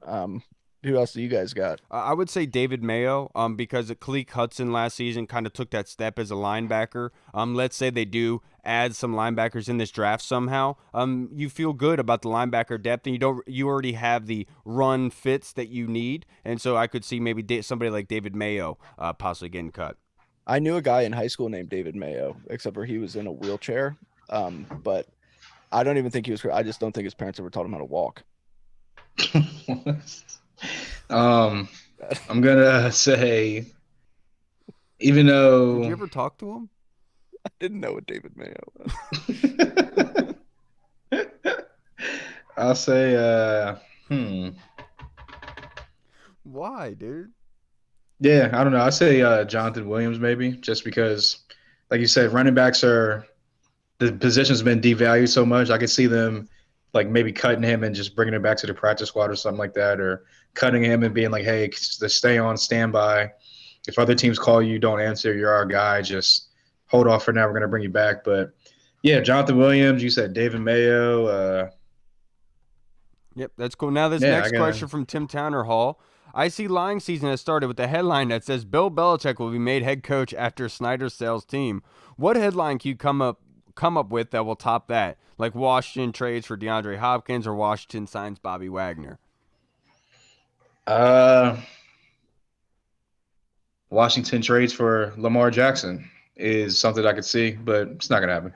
Who else do you guys got? I would say David Mayo, because Khaleke Hudson last season kind of took that step as a linebacker. Let's say they do add some linebackers in this draft somehow. You feel good about the linebacker depth, and you already have the run fits that you need, and so I could see maybe somebody like David Mayo possibly getting cut. I knew a guy in high school named David Mayo, except for he was in a wheelchair. But I don't even think he was. I just don't think his parents ever taught him how to walk. I'm gonna say, even though Did you ever talk to him? I didn't know what David Mayo was. I'll say Why, dude? Yeah, I don't know. I'll say Jonathan Williams maybe, just because like you said, running backs the position's been devalued so much. I could see them like maybe cutting him and just bringing him back to the practice squad or something like that, or cutting him and being like, hey, stay on standby. If other teams call you, don't answer. You're our guy. Just hold off for now. We're going to bring you back. But, yeah, Jonathan Williams, you said David Mayo. Yep, that's cool. Now this next question from Tim Towner Hall. I see lying season has started with a headline that says Bill Belichick will be made head coach after Snyder's sales team. What headline can you come up with that will top that? Like Washington trades for DeAndre Hopkins or Washington signs Bobby Wagner? Washington trades for Lamar Jackson is something I could see, but it's not going to happen.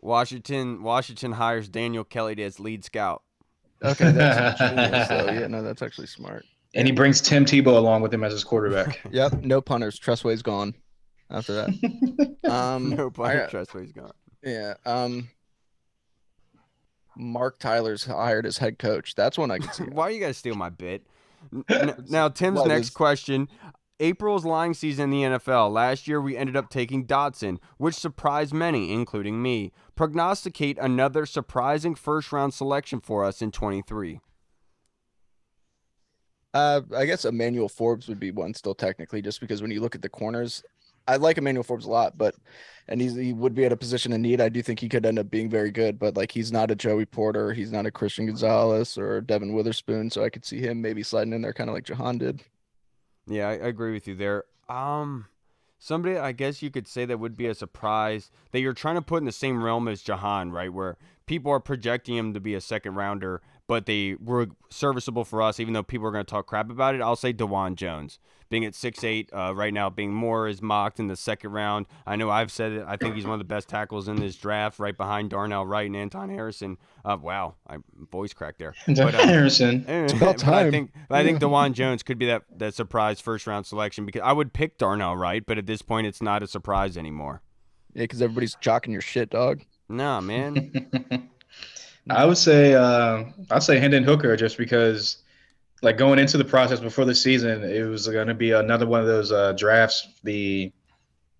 Washington hires Daniel Kelly as lead scout. Okay, that's genius. So yeah, no, that's actually smart. And he brings Tim Tebow along with him as his quarterback. Yep, no punters. Trustway's gone after that. No punter. Trustway's gone. Yeah. Mark Tyler's hired as head coach. That's one I can see. Why are you guys steal my bit? Now, Tim's next question. April's lying season in the NFL. Last year, we ended up taking Dotson, which surprised many, including me. Prognosticate another surprising first-round selection for us in 23. I guess Emmanuel Forbes would be one still technically, just because when you look at the corners, I like Emmanuel Forbes a lot, and he would be at a position of need. I do think he could end up being very good, but like he's not a Joey Porter, he's not a Christian Gonzalez or Devin Witherspoon, so I could see him maybe sliding in there kind of like Jahan did. Yeah, I agree with you there. Somebody I guess you could say that would be a surprise that you're trying to put in the same realm as Jahan, right? Where people are projecting him to be a second rounder, but they were serviceable for us, even though people are going to talk crap about it. I'll say DeJuan Jones. Being at 6'8", right now, being more is mocked in the second round. I know I've said it. I think he's one of the best tackles in this draft, right behind Darnell Wright and Anton Harrison. Wow, I voice cracked there. But, Harrison. It's about But I time. think DeJuan Jones could be that surprise first round selection, because I would pick Darnell Wright, but at this point, it's not a surprise anymore. Yeah, because everybody's chalking your shit, dog. Nah, man. I would say I'd say Hendon Hooker, just because like going into the process before the season, it was going to be another one of those drafts. The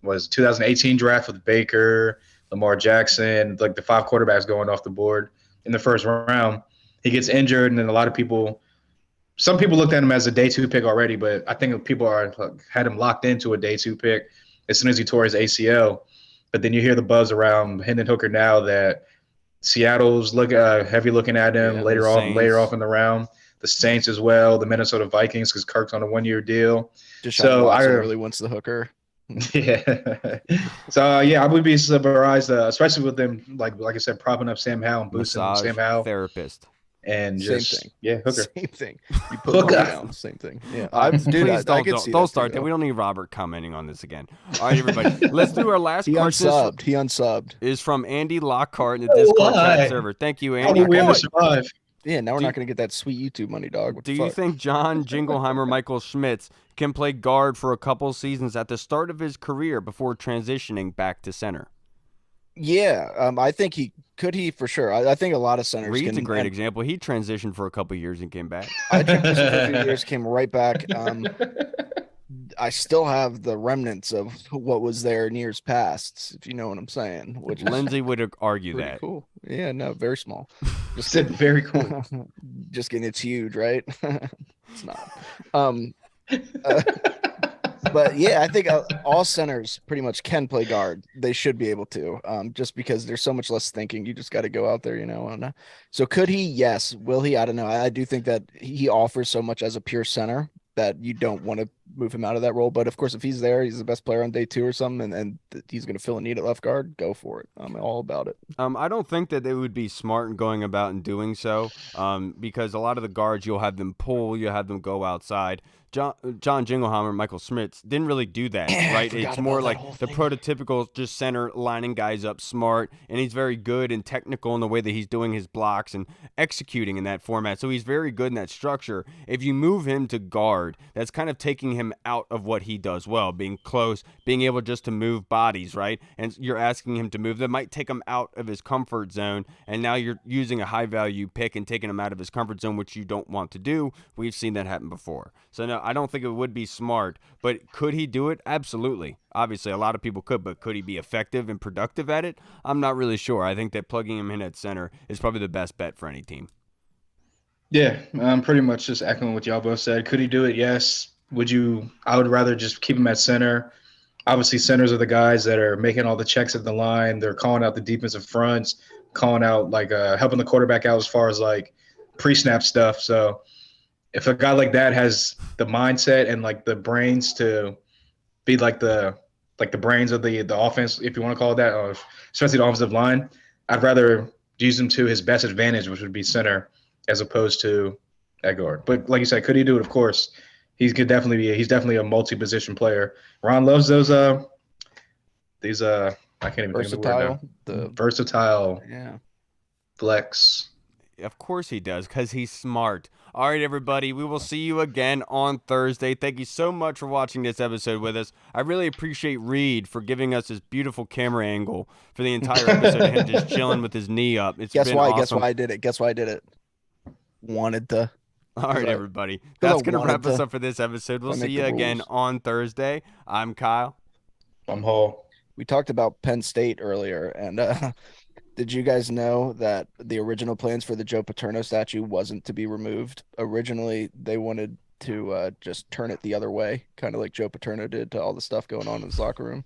2018 draft with Baker, Lamar Jackson, like the 5 quarterbacks going off the board in the first round. He gets injured, and then some people looked at him as a day 2 pick already, but I think people had him locked into a day 2 pick as soon as he tore his ACL. But then you hear the buzz around Hendon Hooker now that Seattle's heavy looking at him later off in the round. The Saints as well, the Minnesota Vikings, because Kirk's on a 1-year deal. Deshaun Watson really wants the Hooker. Yeah. So yeah, I would be surprised, especially with them like I said, propping up Sam Howell and boosting Sam Howell. Therapist. And Same just thing. Yeah, Hooker. Same thing. You put Hooker down. Same thing. Yeah. Please don't start that. too, We don't need Robert commenting on this again. All right, everybody. Let's do our last He question. unsubmed. Is from Andy Lockhart in the Discord chat server. Thank you, Andy. How we ever survive? Yeah, now we're not going to get that sweet YouTube money, dog. What Do the you fuck? think John Jingleheimer Michael Schmitz can play guard for a couple seasons at the start of his career before transitioning back to center? Yeah, I think he for sure. I think a lot of centers Reed's can. a great example. He transitioned for a couple years and came back. I transitioned for a few years, came right back. I still have the remnants of what was there in years past, if you know what I'm saying. Which is Lindsay would argue pretty that. cool. Yeah, no, very small. Just said very cool. Just kidding, it's huge, right? It's not. But yeah, I think all centers pretty much can play guard. They should be able to, just because there's so much less thinking. You just got to go out there, And, so could he? Yes. Will he? I don't know. I do think that he offers so much as a pure center that you don't want to move him out of that role. But of course, if he's there, he's the best player on day 2 or something, and he's going to fill a need at left guard, go for it. I'm all about it. I don't think that they would be smart in going about and doing so, because a lot of the guards, you'll have them pull, you'll have them go outside. John Jingleheimer, Michael Schmitz didn't really do that, right? It's more like the prototypical just center lining guys up smart, and he's very good and technical in the way that he's doing his blocks and executing in that format. So he's very good in that structure. If you move him to guard, that's kind of taking him out of what he does well, being close, being able just to move bodies, right? And you're asking him to move. That might take him out of his comfort zone, and now you're using a high-value pick and taking him out of his comfort zone, which you don't want to do. We've seen that happen before. So no, I don't think it would be smart, but could he do it? Absolutely. Obviously, a lot of people could, but could he be effective and productive at it? I'm not really sure. I think that plugging him in at center is probably the best bet for any team. Yeah, I'm pretty much just echoing what y'all both said. Could he do it? Yes. I would rather just keep him at center. Obviously, centers are the guys that are making all the checks at the line. They're calling out the defensive fronts, calling out helping the quarterback out as far as pre-snap stuff. So if a guy like that has the mindset and the brains to be the brains of the offense, if you want to call it that, or especially the offensive line, I'd rather use him to his best advantage, which would be center, as opposed to at guard. But like you said, could he do it? Of course. He's definitely a multi-position player. Ron loves those I can't even think of the word now. Versatile. Yeah. Flex. Of course he does, because he's smart. All right, everybody, we will see you again on Thursday. Thank you so much for watching this episode with us. I really appreciate Reed for giving us this beautiful camera angle for the entire episode of him just chilling with his knee up. Guess why I did it. Wanted to. All right, everybody. That's going to wrap us up for this episode. We'll see you again on Thursday. I'm Kyle. I'm Hall. We talked about Penn State earlier, and did you guys know that the original plans for the Joe Paterno statue wasn't to be removed? Originally, they wanted to just turn it the other way, kind of like Joe Paterno did to all the stuff going on in his locker room.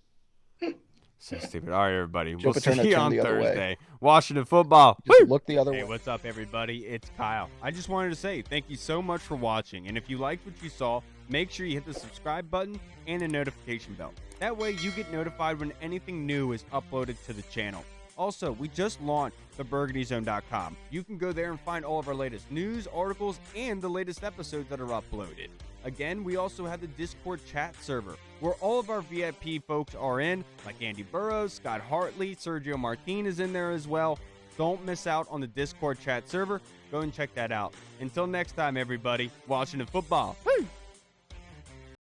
So stupid. All right, everybody. Joe We'll Paterno see you turned on the other way. Thursday. Washington football. Just Woo! look the other way. Hey, what's up, everybody? It's Kyle. I just wanted to say thank you so much for watching. And if you liked what you saw, make sure you hit the subscribe button and the notification bell. That way you get notified when anything new is uploaded to the channel. Also, we just launched the BurgundyZone.com. You can go there and find all of our latest news, articles, and the latest episodes that are uploaded. Again, we also have the Discord chat server, where all of our VIP folks are in, like Andy Burrows, Scott Hartley, Sergio Martin is in there as well. Don't miss out on the Discord chat server. Go and check that out. Until next time, everybody, Washington football. Woo!